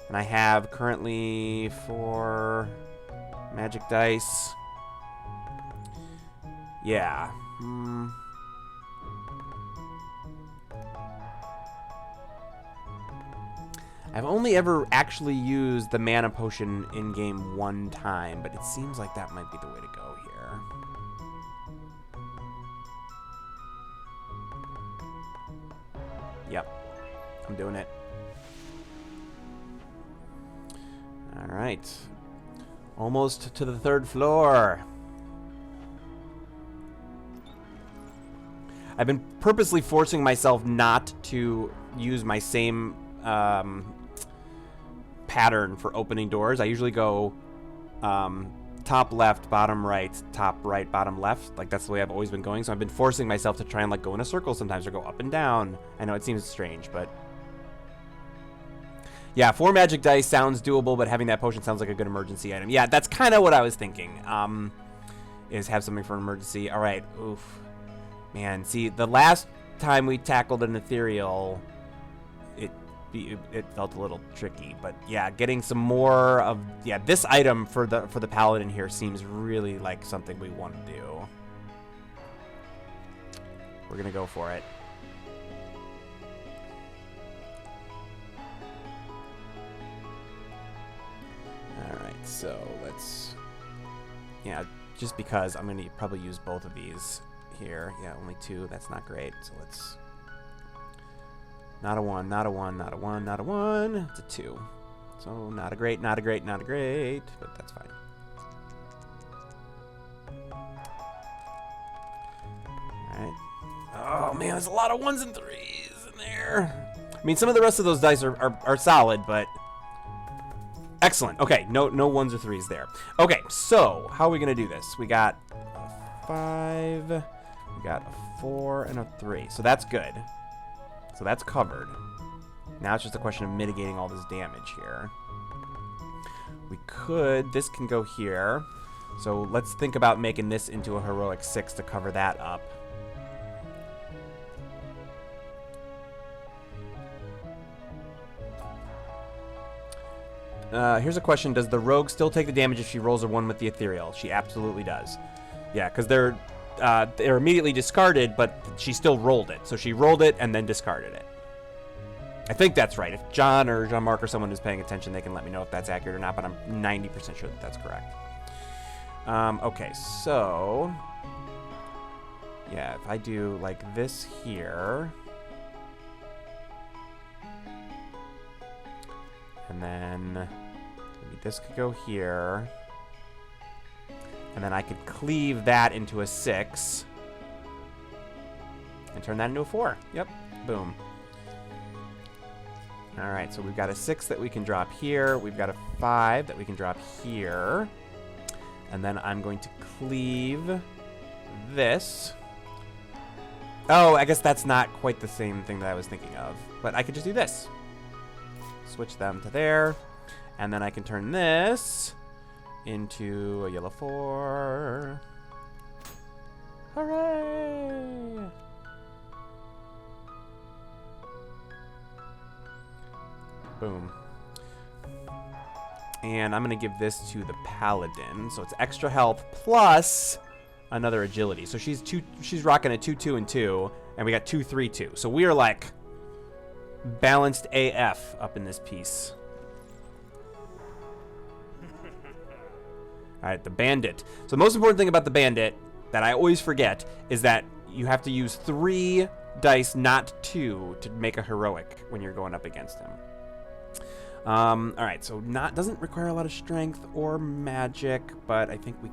and I have currently 4 magic dice. Yeah. I've only ever actually used the mana potion in game 1 time, but it seems like that might be the way to go here. Yep. I'm doing it. All right. Almost to the 3rd floor. I've been purposely forcing myself not to use my same pattern for opening doors. I usually go top left, bottom right, top right, bottom left. Like, that's the way I've always been going. So I've been forcing myself to try and like go in a circle sometimes, or go up and down. I know it seems strange, but yeah, 4 magic dice sounds doable, but having that potion sounds like a good emergency item. Yeah, that's kind of what I was thinking. Is have something for an emergency. All right. Oof. Man, see, the last time we tackled an ethereal, it felt a little tricky, but yeah, getting some more of this item for the paladin here seems really like something we want to do. We're gonna go for it. All right, so let's just because I'm gonna probably use both of these here. Yeah, only 2. That's not great. So let's. Not a 1, not a 1, not a 1, not a 1. It's a 2. So not a great, not a great, not a great, but that's fine. Alright. Oh man, there's a lot of 1s and 3s in there. I mean, some of the rest of those dice are solid, but excellent. Okay, no 1s or 3s there. Okay, so how are we gonna do this? We got a 5, we got a 4, and a 3. So that's good. So that's covered. Now it's just a question of mitigating all this damage here. This can go here. So let's think about making this into a heroic 6 to cover that up. Here's a question. Does the rogue still take the damage if she rolls a 1 with the ethereal? She absolutely does. Yeah, because they're immediately discarded, but she still rolled it. So she rolled it and then discarded it. I think that's right. If John or Jean-Marc or someone is paying attention, they can let me know if that's accurate or not, but I'm 90% sure that that's correct. Okay, so yeah, if I do like this here, and then maybe this could go here, and then I could cleave that into a 6 and turn that into a 4. Yep, boom. All right, so we've got a 6 that we can drop here. We've got a 5 that we can drop here. And then I'm going to cleave this. Oh, I guess that's not quite the same thing that I was thinking of. But I could just do this. Switch them to there. And then I can turn this into a yellow 4. Hooray! Boom. And I'm going to give this to the paladin. So it's extra health plus another agility. So she's rocking a 2, 2, and 2. And we got 2, 3, 2. So we are like balanced AF up in this piece. All right, the bandit. So the most important thing about the bandit that I always forget is that you have to use 3 dice, not 2, to make a heroic when you're going up against him. All right, so doesn't require a lot of strength or magic, but I think we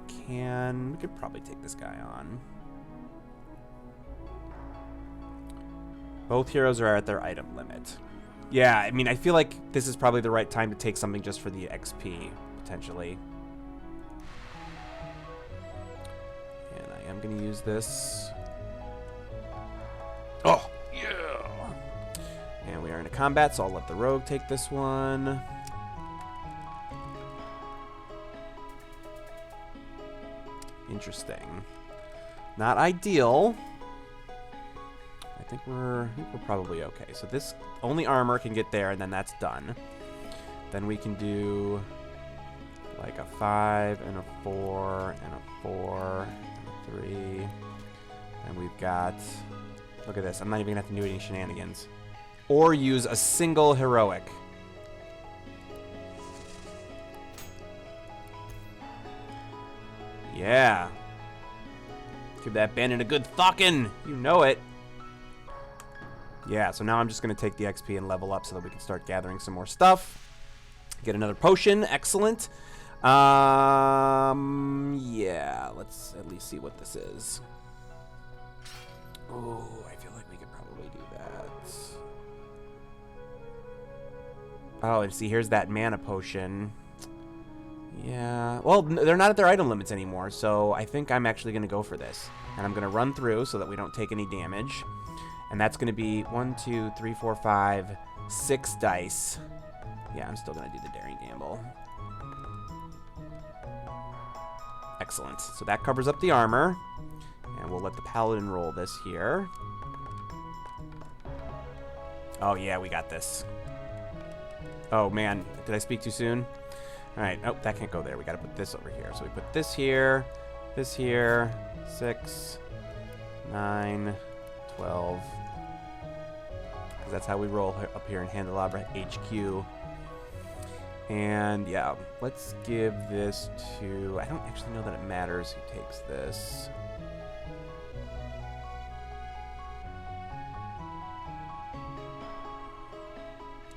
could probably take this guy on. Both heroes are at their item limit. Yeah, I mean, I feel like this is probably the right time to take something just for the XP, potentially. And I am going to use this. Oh, yeah! And we are in a combat, so I'll let the rogue take this one. Interesting. Not ideal. I think we're probably okay. So this only armor can get there, and then that's done. Then we can do like a 5 and a 4 and a 4 and a 3. And we've got, look at this. I'm not even gonna have to do any shenanigans. Or use a single heroic. Yeah. Give that bandit a good thockin'. You know it. Yeah, so now I'm just going to take the XP and level up so that we can start gathering some more stuff. Get another potion. Excellent. Yeah, let's at least see what this is. Oh, I feel like we could probably do that. Oh, and see, here's that mana potion. Yeah, well, they're not at their item limits anymore, so I think I'm actually going to go for this. And I'm going to run through so that we don't take any damage. And that's going to be 1, 2, 3, 4, 5, 6 dice. Yeah, I'm still going to do the daring gamble. Excellent. So that covers up the armor. And we'll let the paladin roll this here. Oh, yeah, we got this. Oh, man. Did I speak too soon? All right. Oh, that can't go there. We got to put this over here. So we put this here, 6, 9, 12. Because that's how we roll up here in Handelabra HQ. And yeah, let's give this to, I don't actually know that it matters who takes this.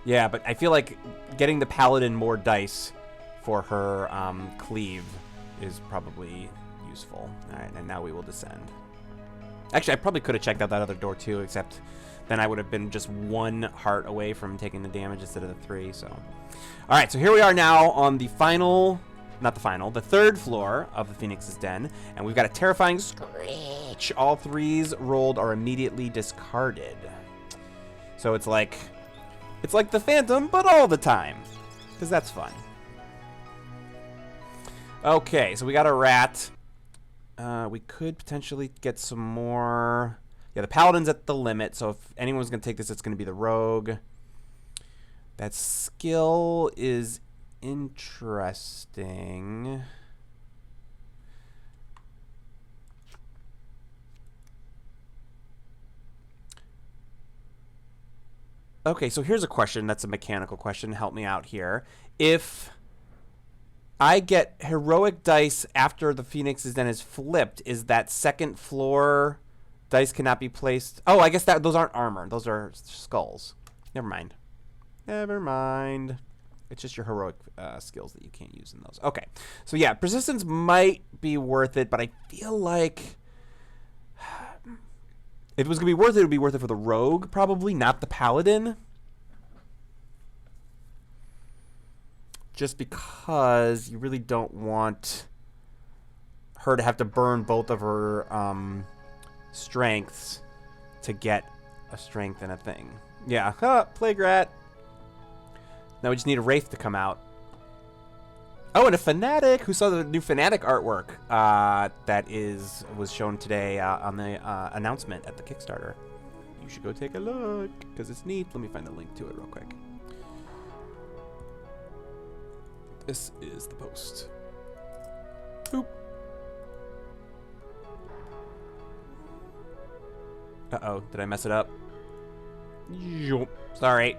Yeah, but I feel like getting the paladin more dice for her cleave is probably useful. All right, and now we will descend. Actually, I probably could have checked out that other door too, except then I would have been just 1 heart away from taking the damage instead of the 3, so. All right, so here we are now on the final, not the final, the 3rd floor of the Phoenix's Den, and we've got a terrifying screech. All 3s rolled are immediately discarded. So it's like the Phantom, but all the time, because that's fun. Okay, so we got a rat. We could potentially get some more. Yeah, the paladin's at the limit, so if anyone's going to take this, it's going to be the rogue. That skill is interesting. Okay, so here's a question that's a mechanical question. Help me out here. If I get heroic dice after the Phoenix's Den is flipped, is that 2nd floor dice cannot be placed? Oh, I guess those aren't armor. Those are skulls. Never mind. Never mind. It's just your heroic skills that you can't use in those. Okay. So yeah, persistence might be worth it, but I feel like if it was going to be worth it, it would be worth it for the rogue, probably, not the paladin. Just because you really don't want her to have to burn both of her strengths to get a strength and a thing. Yeah, plague rat. Now we just need a wraith to come out. Oh, and a fanatic. Who saw the new fanatic artwork that was shown today on the announcement at the Kickstarter? You should go take a look because it's neat. Let me find the link to it real quick. This is the post. Boop. Uh-oh, did I mess it up? Sorry.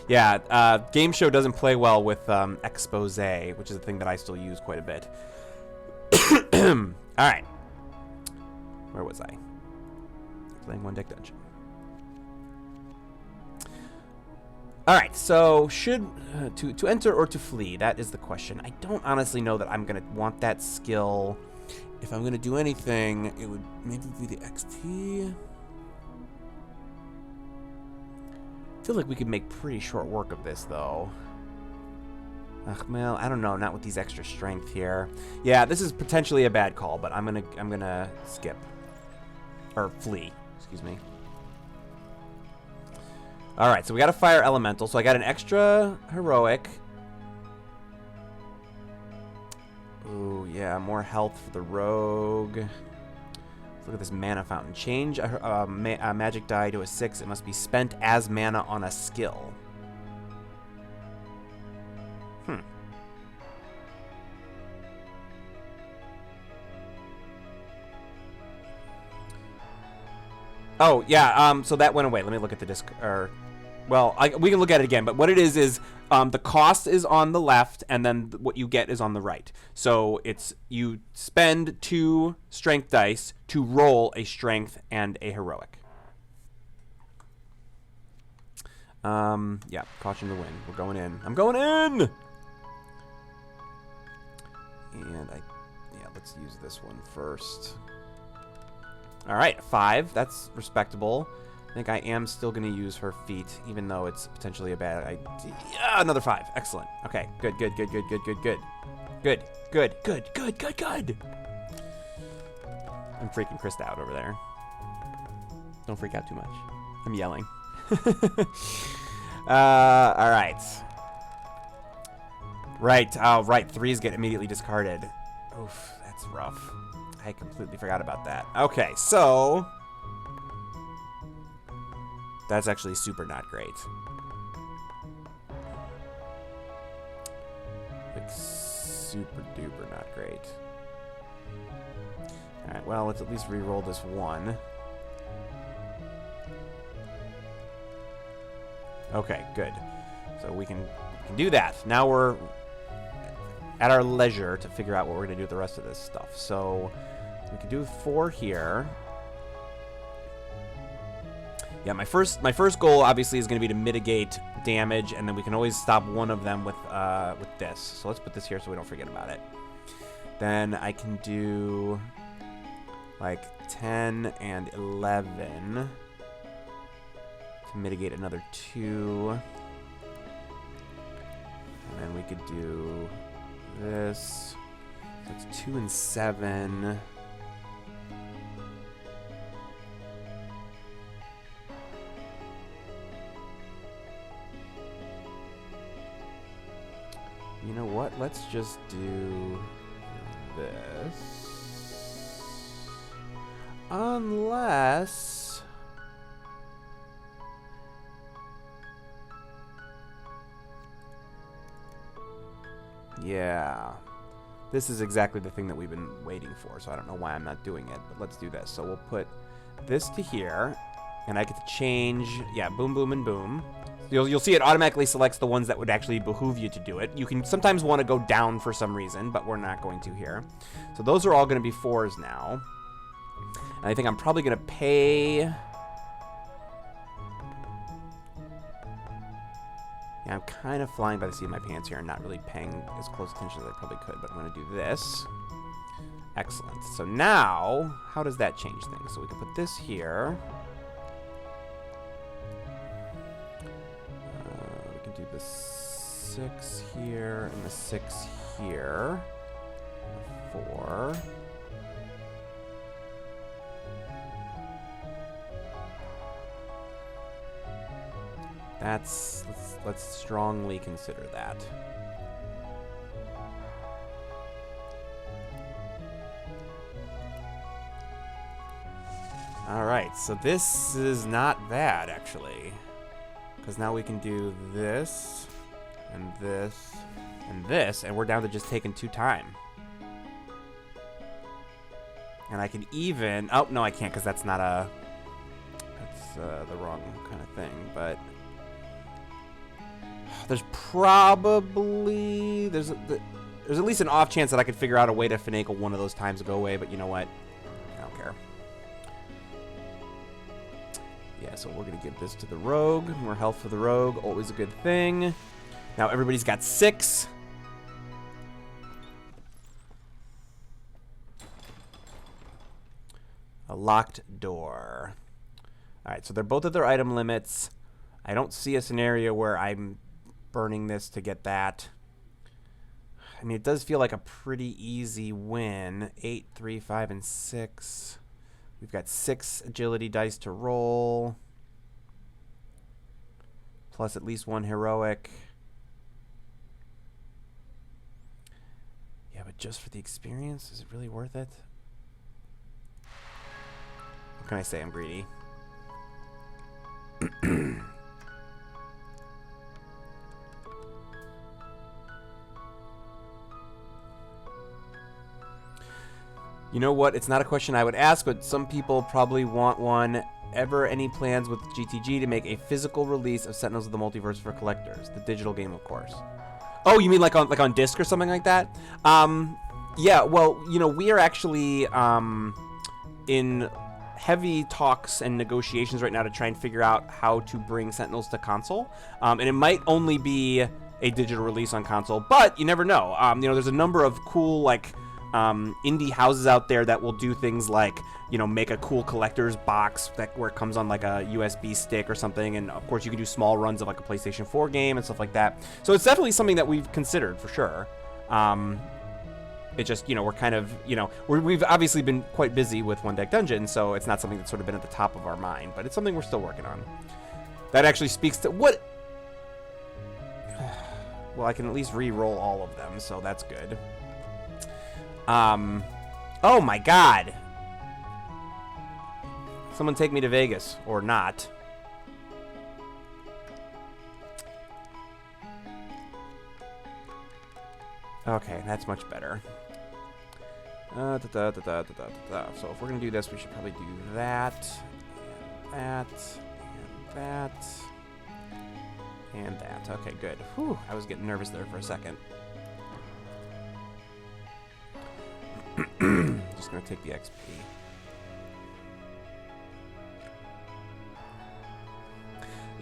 Yeah, Game Show doesn't play well with expose, which is a thing that I still use quite a bit. All right. Where was I? Playing One Deck Dungeon. All right, so should to enter or to flee? That is the question. I don't honestly know that I'm gonna want that skill. If I'm gonna do anything, it would maybe be the XP. I feel like we could make pretty short work of this, though. Well, I don't know. Not with these extra strength here. Yeah, this is potentially a bad call, but I'm gonna skip or flee. Excuse me. All right, so we got a fire elemental. So I got an extra heroic. Ooh, yeah, more health for the rogue. Let's look at this mana fountain. Change a magic die to a 6. It must be spent as mana on a skill. Oh, yeah, so that went away. Let me look at the disc, well, we can look at it again, but what it is the cost is on the left, and then what you get is on the right. So it's, you spend 2 strength dice to roll a strength and a heroic. Yeah, caution to win. We're going in. I'm going in! And yeah, let's use this one first. All right, 5. That's respectable. I think I am still going to use her feet, even though it's potentially a bad idea. Yeah, another 5. Excellent. Okay, good. I'm freaking Krista out over there. Don't freak out too much. I'm yelling. All right. Right. Oh, right. 3s get immediately discarded. Oof, that's rough. I completely forgot about that. Okay, so that's actually super not great. Like super duper not great. All right, well, let's at least re-roll this 1. Okay, good. So we can do that. Now we're at our leisure to figure out what we're going to do with the rest of this stuff. So we can do 4 here. Yeah, my first goal obviously is going to be to mitigate damage, and then we can always stop one of them with this. So let's put this here so we don't forget about it. Then I can do like 10 and 11 to mitigate another 2. And then we could do this. So it's 2 and 7. You know what? Let's just do this. Unless... yeah. This is exactly the thing that we've been waiting for, so I don't know why I'm not doing it, but let's do this. So we'll put this to here, and I get to change, yeah, boom, boom, and boom. You'll see it automatically selects the ones that would actually behoove you to do it. You can sometimes want to go down for some reason, but we're not going to here. So those are all going to be 4s now. And I think I'm probably going to pay... yeah, I'm kind of flying by the seat of my pants here and not really paying as close attention as I probably could, but I'm going to do this. Excellent. So now, how does that change things? So we can put this here. We can do the 6 here and the 6 here. 4. Let's strongly consider that. All right, so this is not bad actually, because now we can do this and this and this, and we're down to just taking 2 time. And I can even, oh no, I can't, because that's not a, that's the wrong kind of thing, but there's probably there's at least an off chance that I could figure out a way to finagle one of those times to go away, but you know what? I don't care. Yeah, so we're gonna give this to the rogue. More health for the rogue, always a good thing. Now everybody's got 6. A locked door. All right, so they're both at their item limits. I don't see a scenario where I'm burning this to get that. I mean, it does feel like a pretty easy win. 8, 3, 5, and 6. We've got 6 agility dice to roll. Plus at least 1 heroic. Yeah, but just for the experience, is it really worth it? What can I say? I'm greedy. You know what? It's not a question I would ask, but some people probably want one. Ever any plans with GTG to make a physical release of Sentinels of the Multiverse for collectors? The digital game, of course. Oh, you mean like on disc or something like that? Yeah. Well, you know, we are actually in heavy talks and negotiations right now to try and figure out how to bring Sentinels to console, and it might only be a digital release on console, but you never know. You know, there's a number of cool like indie houses out there that will do things like, you know, make a cool collector's box that where it comes on like a USB stick or something, and of course you can do small runs of like a PlayStation 4 game and stuff like that. So it's definitely something that we've considered for sure. It just, you know, we're kind of, you know, we've obviously been quite busy with One Deck Dungeon, so it's not something that's sort of been at the top of our mind, but it's something we're still working on. That actually speaks to what. Well, I can at least re-roll all of them, so that's good. Oh my god. Someone take me to Vegas, or not. Okay, that's much better. So if we're gonna do this, we should probably do that, and that, and that. Okay, good. Whew, I was getting nervous there for a second. Just gonna take the XP.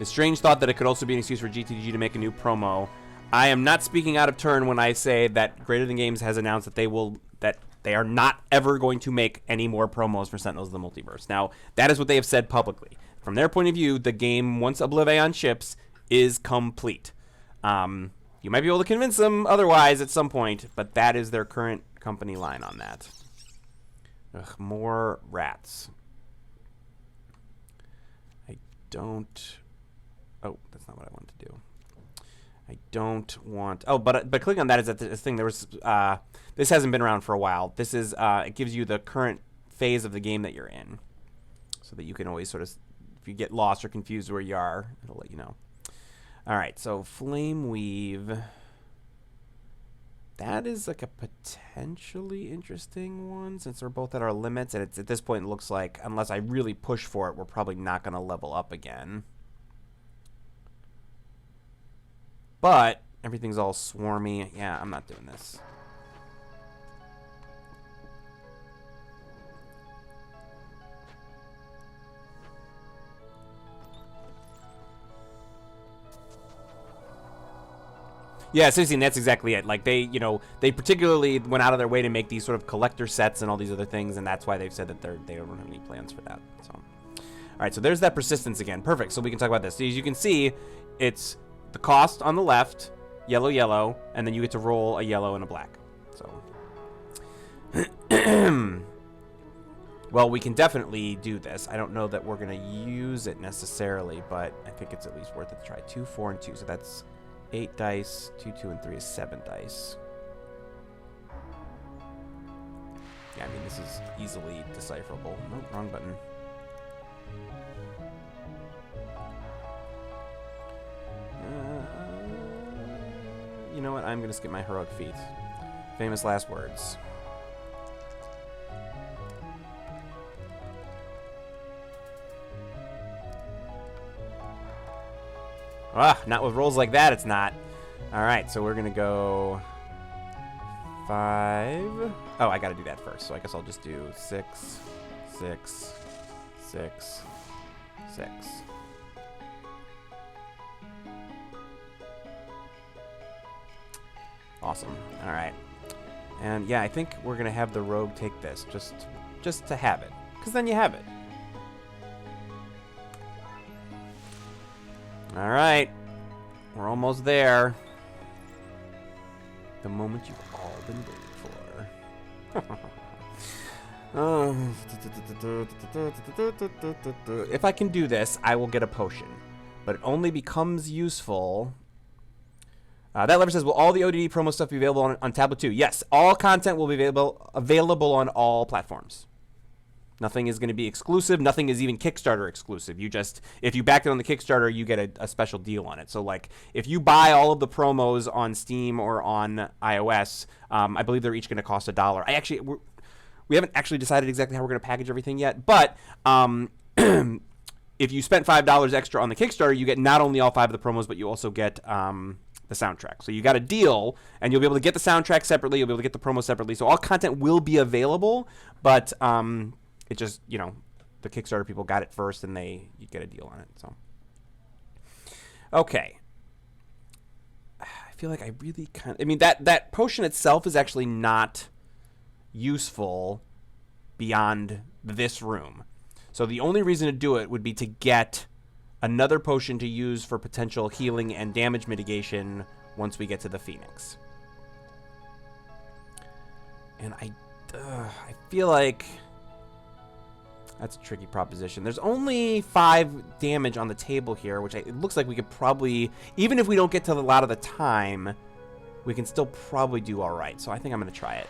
A strange thought that it could also be an excuse for GTG to make a new promo. I am not speaking out of turn when I say that Greater Than Games has announced that they are not ever going to make any more promos for Sentinels of the Multiverse. Now, that is what they have said publicly. From their point of view, the game, once Oblivion ships, is complete. You might be able to convince them otherwise at some point, but that is their current company line on that. Ugh, more rats. I don't... Oh, that's not what I wanted to do. I don't want... Oh, but clicking on that is a thing. There was... this hasn't been around for a while. This is... it gives you the current phase of the game that you're in, so that you can always sort of... If you get lost or confused where you are, it'll let you know. All right, so Flame Weave... That is like a potentially interesting one, since we're both at our limits, and it's at this point it looks like, unless I really push for it, we're probably not going to level up again. But everything's all swarmy. Yeah, I'm not doing this. Yeah, seriously, and that's exactly it. Like, they, you know, they particularly went out of their way to make these sort of collector sets and all these other things, and that's why they've said that they don't have any plans for that. So, all right, so there's that persistence again. Perfect. So we can talk about this. So as you can see, it's the cost on the left, yellow, yellow, and then you get to roll a yellow and a black. So, well, we can definitely do this. I don't know that we're going to use it necessarily, but I think it's at least worth it to try. 2, 4, and 2. So that's 8 dice. 2, 2, and 3 is 7 dice. Yeah, I mean, this is easily decipherable. Nope, wrong button. You know what? I'm going to skip my heroic feat. Famous last words. Ah, not with rolls like that, it's not. All right, so we're going to go 5. Oh, I got to do that first, so I guess I'll just do 6, 6, 6, 6. Awesome. All right. And yeah, I think we're going to have the rogue take this just to have it, because then you have it. All right. We're almost there. The moment you've all been waiting for. If I can do this, I will get a potion. But it only becomes useful. That lever says, will all the ODD promo stuff be available on Tablet 2? Yes, all content will be available on all platforms. Nothing is going to be exclusive. Nothing is even Kickstarter exclusive. If you back it on the Kickstarter, you get a special deal on it. So, like, if you buy all of the promos on Steam or on iOS, I believe they're each going to cost $1. We haven't actually decided exactly how we're going to package everything yet. But if you spent $5 extra on the Kickstarter, you get not only all 5 of the promos, but you also get the soundtrack. So you got a deal, and you'll be able to get the soundtrack separately. You'll be able to get the promo separately. So all content will be available, but it just, the Kickstarter people got it first, and you get a deal on it. So, okay. I feel like I really that potion itself is actually not useful beyond this room. So the only reason to do it would be to get another potion to use for potential healing and damage mitigation once we get to the Phoenix. And I feel like that's a tricky proposition. There's only 5 damage on the table here, which it looks like we could probably, even if we don't get to a lot of the time, we can still probably do all right. So I think I'm going to try it.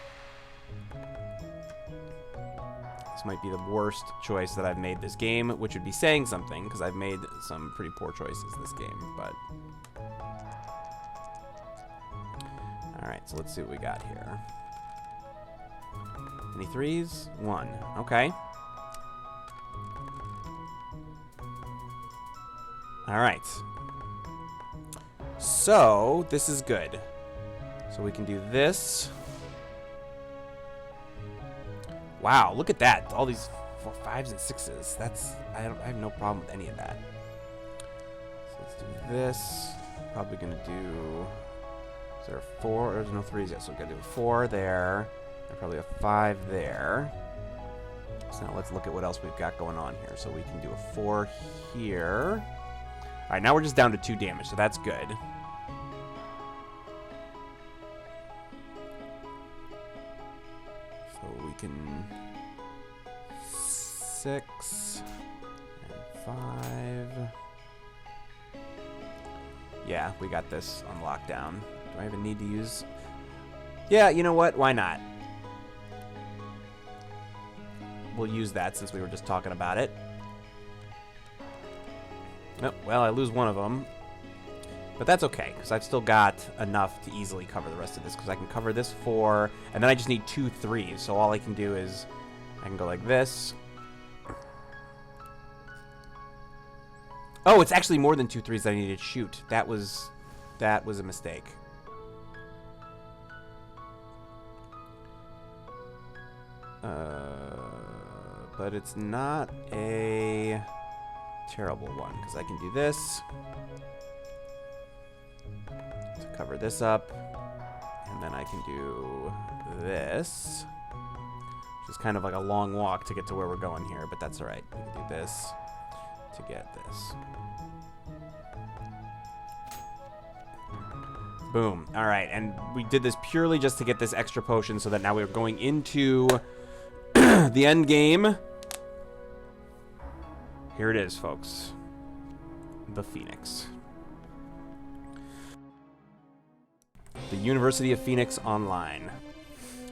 This might be the worst choice that I've made this game, which would be saying something, because I've made some pretty poor choices this game. But all right, so let's see what we got here. Any 3s? 1. Okay. All right. So this is good. So we can do this. Wow, look at that. All these 4, 5s, and 6s. I have no problem with any of that. So let's do this. Probably going to do... Is there a 4? There's no 3s yet, so we're going to do a 4 there. And probably a 5 there. So now let's look at what else we've got going on here. So we can do a 4 here. All right, now we're just down to 2 damage, so that's good. So we can 6 and 5. Yeah, we got this on lockdown. Do I even need to use? Yeah, you know what? Why not? We'll use that since we were just talking about it. Oh, well, I lose one of them. But that's okay, because I've still got enough to easily cover the rest of this, because I can cover this 4, and then I just need 2 3s. So all I can do is I can go like this. Oh, it's actually more than 2 3s that I need to shoot. That was a mistake. But it's not a terrible one, because I can do this to cover this up, and then I can do this, which is kind of like a long walk to get to where we're going here, but that's all right. We can do this to get this. Boom. All right, and we did this purely just to get this extra potion, so that now we're going into the end game. Here it is, folks. The Phoenix. The University of Phoenix Online.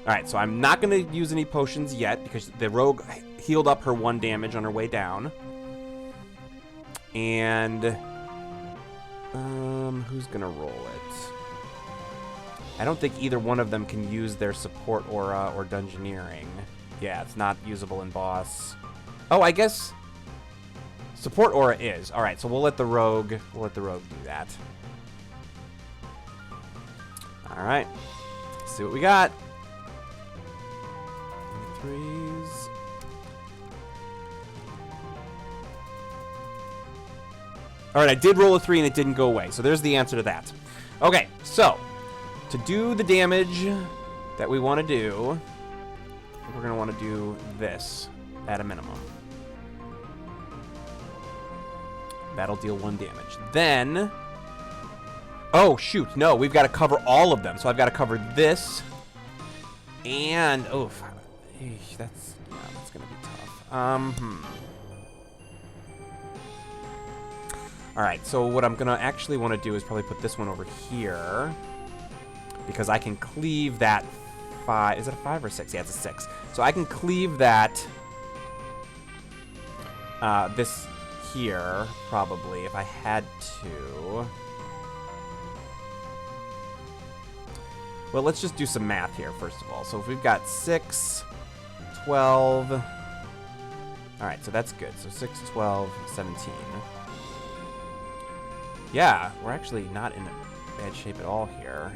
Alright, so I'm not going to use any potions yet, because the rogue healed up her 1 damage on her way down. And who's going to roll it? I don't think either one of them can use their support aura or dungeoneering. Yeah, it's not usable in boss. Oh, I guess... Support aura is. All right, so we'll let the rogue do that. All right. Let's see what we got. Threes. All right, I did roll a 3 and it didn't go away. So there's the answer to that. Okay, so to do the damage that we want to do, we're going to want to do this at a minimum. That'll deal 1 damage. Then, oh shoot, no, we've got to cover all of them. So I've got to cover this and, oh, that's going to be tough. All right, so what I'm going to actually want to do is probably put this one over here because I can cleave that 5. Is it a 5 or 6? Yeah, it's a 6. So I can cleave that, this here, probably, if I had to. Well, let's just do some math here, first of all. So if we've got 6, 12. All right, so that's good. So 6, 12, 17. Yeah, we're actually not in bad shape at all here.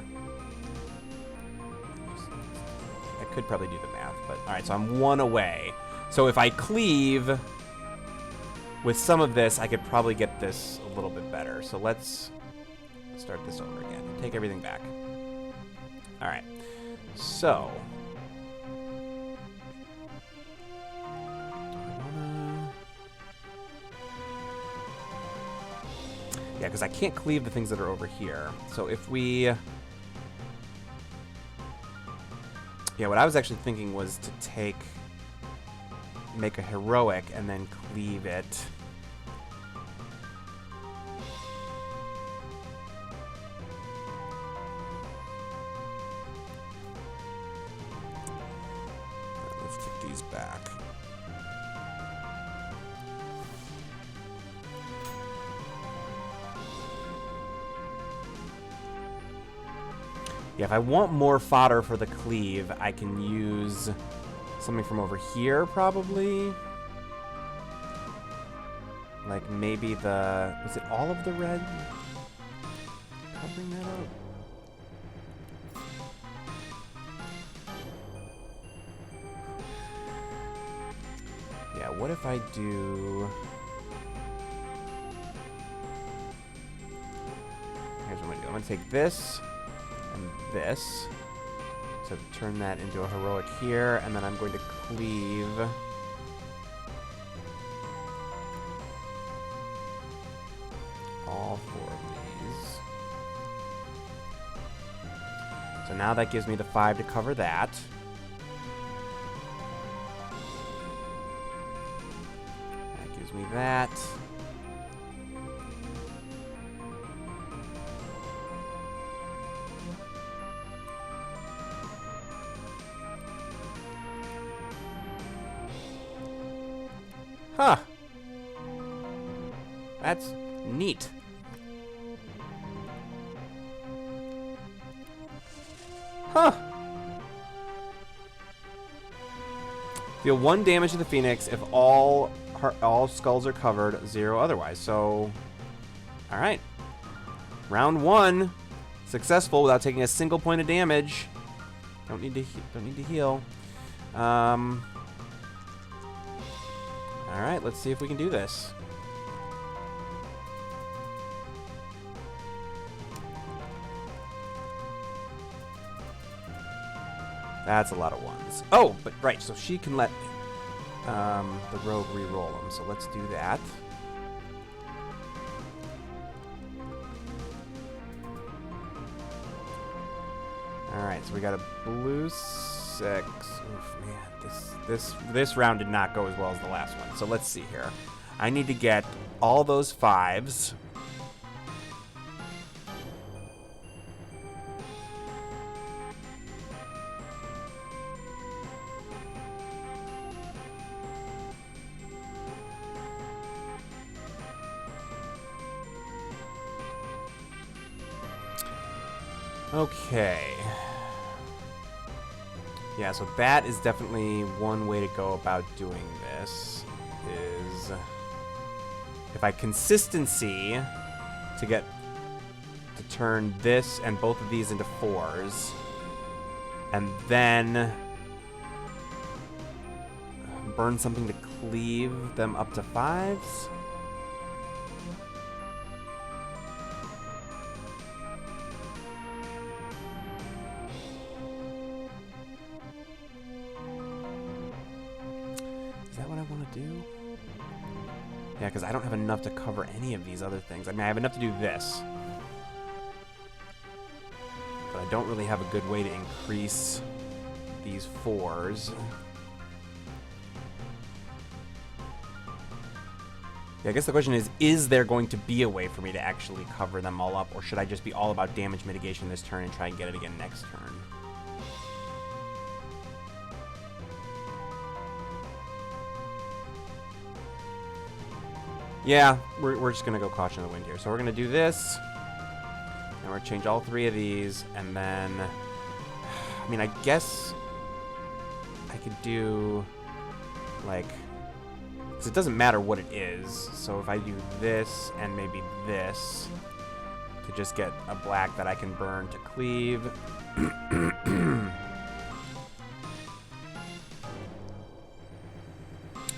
I could probably do the math, but all right, so I'm 1 away. So if I cleave with some of this, I could probably get this a little bit better. So let's start this over again. Take everything back. All right, so yeah, because I can't cleave the things that are over here. So if we, yeah, what I was actually thinking was to make a heroic and then cleave it. Let's take these back. Yeah, if I want more fodder for the cleave, I can use something from over here, probably. Like maybe the... Was it all of the red? Covering that up? Yeah, what if I do... Here's what I'm going to do. I'm going to take this and this. So turn that into a heroic here, and then I'm going to cleave all 4 of these. So now that gives me the 5 to cover that. That gives me that. Huh. That's neat. Huh. Deal 1 damage to the Phoenix if all skulls are covered, 0 otherwise. So, all right. Round 1, successful without taking a single point of damage. Don't need to heal. All right, let's see if we can do this. That's a lot of 1s. Oh, but right, so she can let the rogue re-roll them. So let's do that. All right, so we got a blue 6. Oof, man, this round did not go as well as the last one. So let's see here. I need to get all those 5s. Okay. Yeah, so that is definitely one way to go about doing this, is if I consistency to get to turn this and both of these into 4s, and then burn something to cleave them up to 5s. Is that what I want to do? Yeah, because I don't have enough to cover any of these other things. I mean, I have enough to do this, but I don't really have a good way to increase these 4s. Yeah, I guess the question is there going to be a way for me to actually cover them all up, or should I just be all about damage mitigation this turn and try and get it again next turn? Yeah, we're just going to go caution of the wind here. So we're going to do this, and we're going to change all 3 of these, and then, I mean, I guess I could do, like, because it doesn't matter what it is. So if I do this and maybe this to just get a black that I can burn to cleave.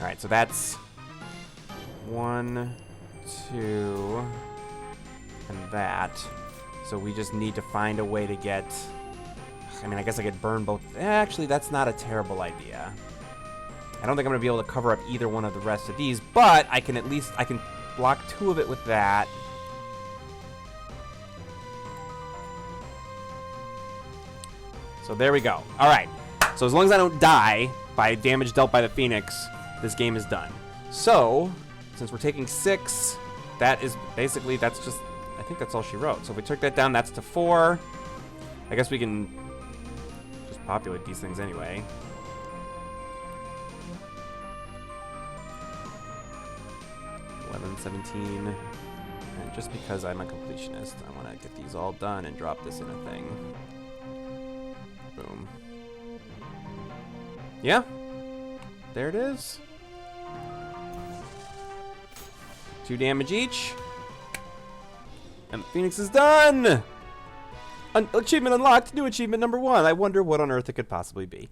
All right, so that's 1, 2, and that. So we just need to find a way to get, I mean, I guess I could burn both. Actually, that's not a terrible idea. I don't think I'm going to be able to cover up either one of the rest of these, but I can at least, I can block 2 of it with that. So there we go. All right. So as long as I don't die by damage dealt by the Phoenix, this game is done. So, since we're taking 6, that is basically, that's just, I think that's all she wrote. So if we took that down, that's to 4. I guess we can just populate these things anyway. 11, 17, and just because I'm a completionist, I want to get these all done and drop this in a thing. Boom. Yeah, there it is. 2 damage each, and the Phoenix is done! Achievement unlocked, new achievement number 1. I wonder what on earth it could possibly be.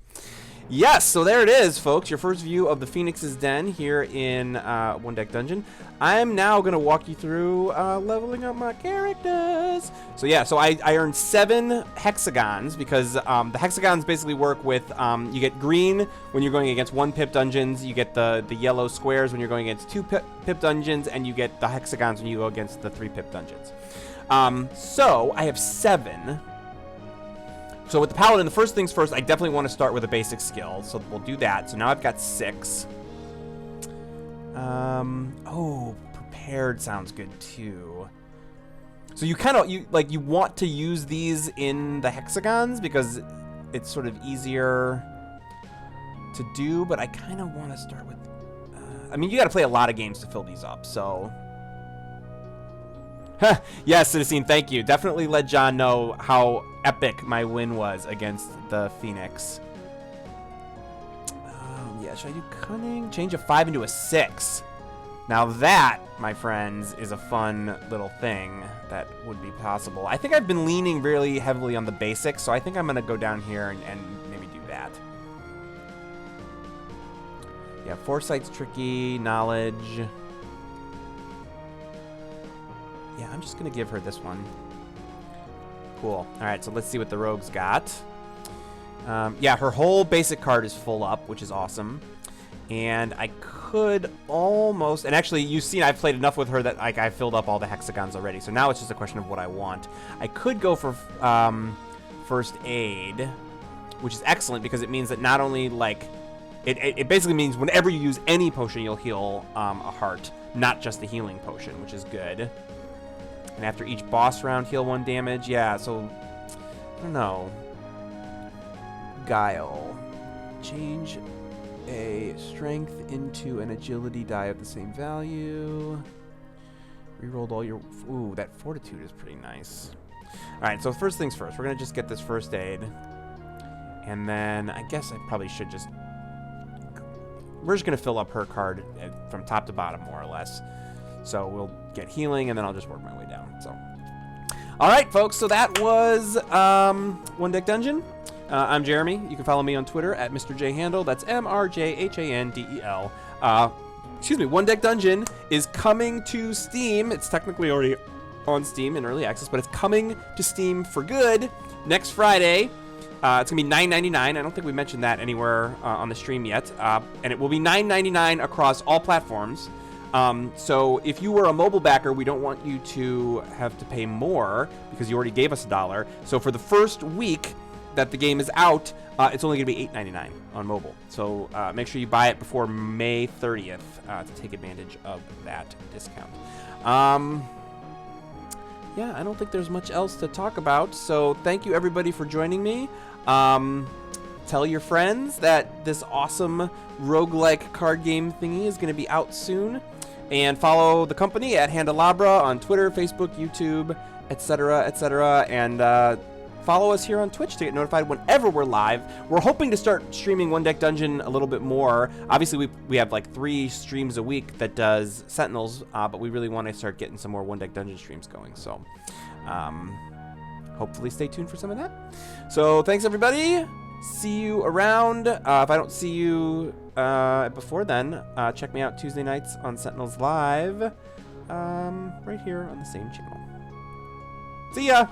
Yes, so there it is, folks. Your first view of the Phoenix's Den here in One Deck Dungeon. I'm now going to walk you through leveling up my characters. So yeah, so I earned 7 hexagons because the hexagons basically work with, you get green when you're going against 1 pip dungeons, you get the yellow squares when you're going against 2 pip dungeons, and you get the hexagons when you go against the 3 pip dungeons. So I have 7. So with the Paladin, the first things first, I definitely want to start with a basic skill. So we'll do that. So now I've got 6. Oh, prepared sounds good too. So you kind of, you want to use these in the hexagons because it's sort of easier to do, but I kind of want to start with, I mean, you got to play a lot of games to fill these up, so. Yes, Citizen, thank you. Definitely let John know how epic my win was against the Phoenix. Yeah, should I do cunning? Change a 5 into a 6. Now that, my friends, is a fun little thing that would be possible. I think I've been leaning really heavily on the basics, so I think I'm going to go down here and maybe do that. Yeah, foresight's tricky, knowledge. Yeah, I'm just going to give her this one. Cool. All right, so let's see what the rogue's got. Yeah, her whole basic card is full up, which is awesome. And I could almost... And actually, you've seen I've played enough with her that I filled up all the hexagons already. So now it's just a question of what I want. I could go for first aid, which is excellent because it means that not only, like... It basically means whenever you use any potion, you'll heal a heart, not just the healing potion, which is good. And after each boss round, heal 1 damage. Yeah, so, I don't know. Guile. Change a strength into an agility die of the same value. Rerolled all your... Ooh, that fortitude is pretty nice. Alright, so first things first. We're going to just get this first aid. And then I guess I probably should just... We're just going to fill up her card from top to bottom, more or less. So we'll get healing, and then I'll just work my way down. So, all right, folks. So that was One Deck Dungeon. I'm Jeremy. You can follow me on Twitter at Mr. J Handel. That's MrJHANDEL. Excuse me. One Deck Dungeon is coming to Steam. It's technically already on Steam in early access, but it's coming to Steam for good next Friday. It's gonna be $9.99. I don't think we mentioned that anywhere on the stream yet. And it will be $9.99 across all platforms. So if you were a mobile backer, we don't want you to have to pay more because you already gave us $1. So for the first week that the game is out, it's only gonna be $8.99 on mobile. So make sure you buy it before May 30th to take advantage of that discount. Yeah, I don't think there's much else to talk about. So thank you everybody for joining me. Tell your friends that this awesome roguelike card game thingy is going to be out soon. And follow the company at Handelabra on Twitter, Facebook, YouTube, etc., etc. And follow us here on Twitch to get notified whenever we're live. We're hoping to start streaming One Deck Dungeon a little bit more. Obviously, we have like 3 streams a week that does Sentinels, but we really want to start getting some more One Deck Dungeon streams going. So hopefully stay tuned for some of that. So thanks, everybody. See you around. If I don't see you before then, check me out Tuesday nights on Sentinels Live, right here on the same channel. See ya!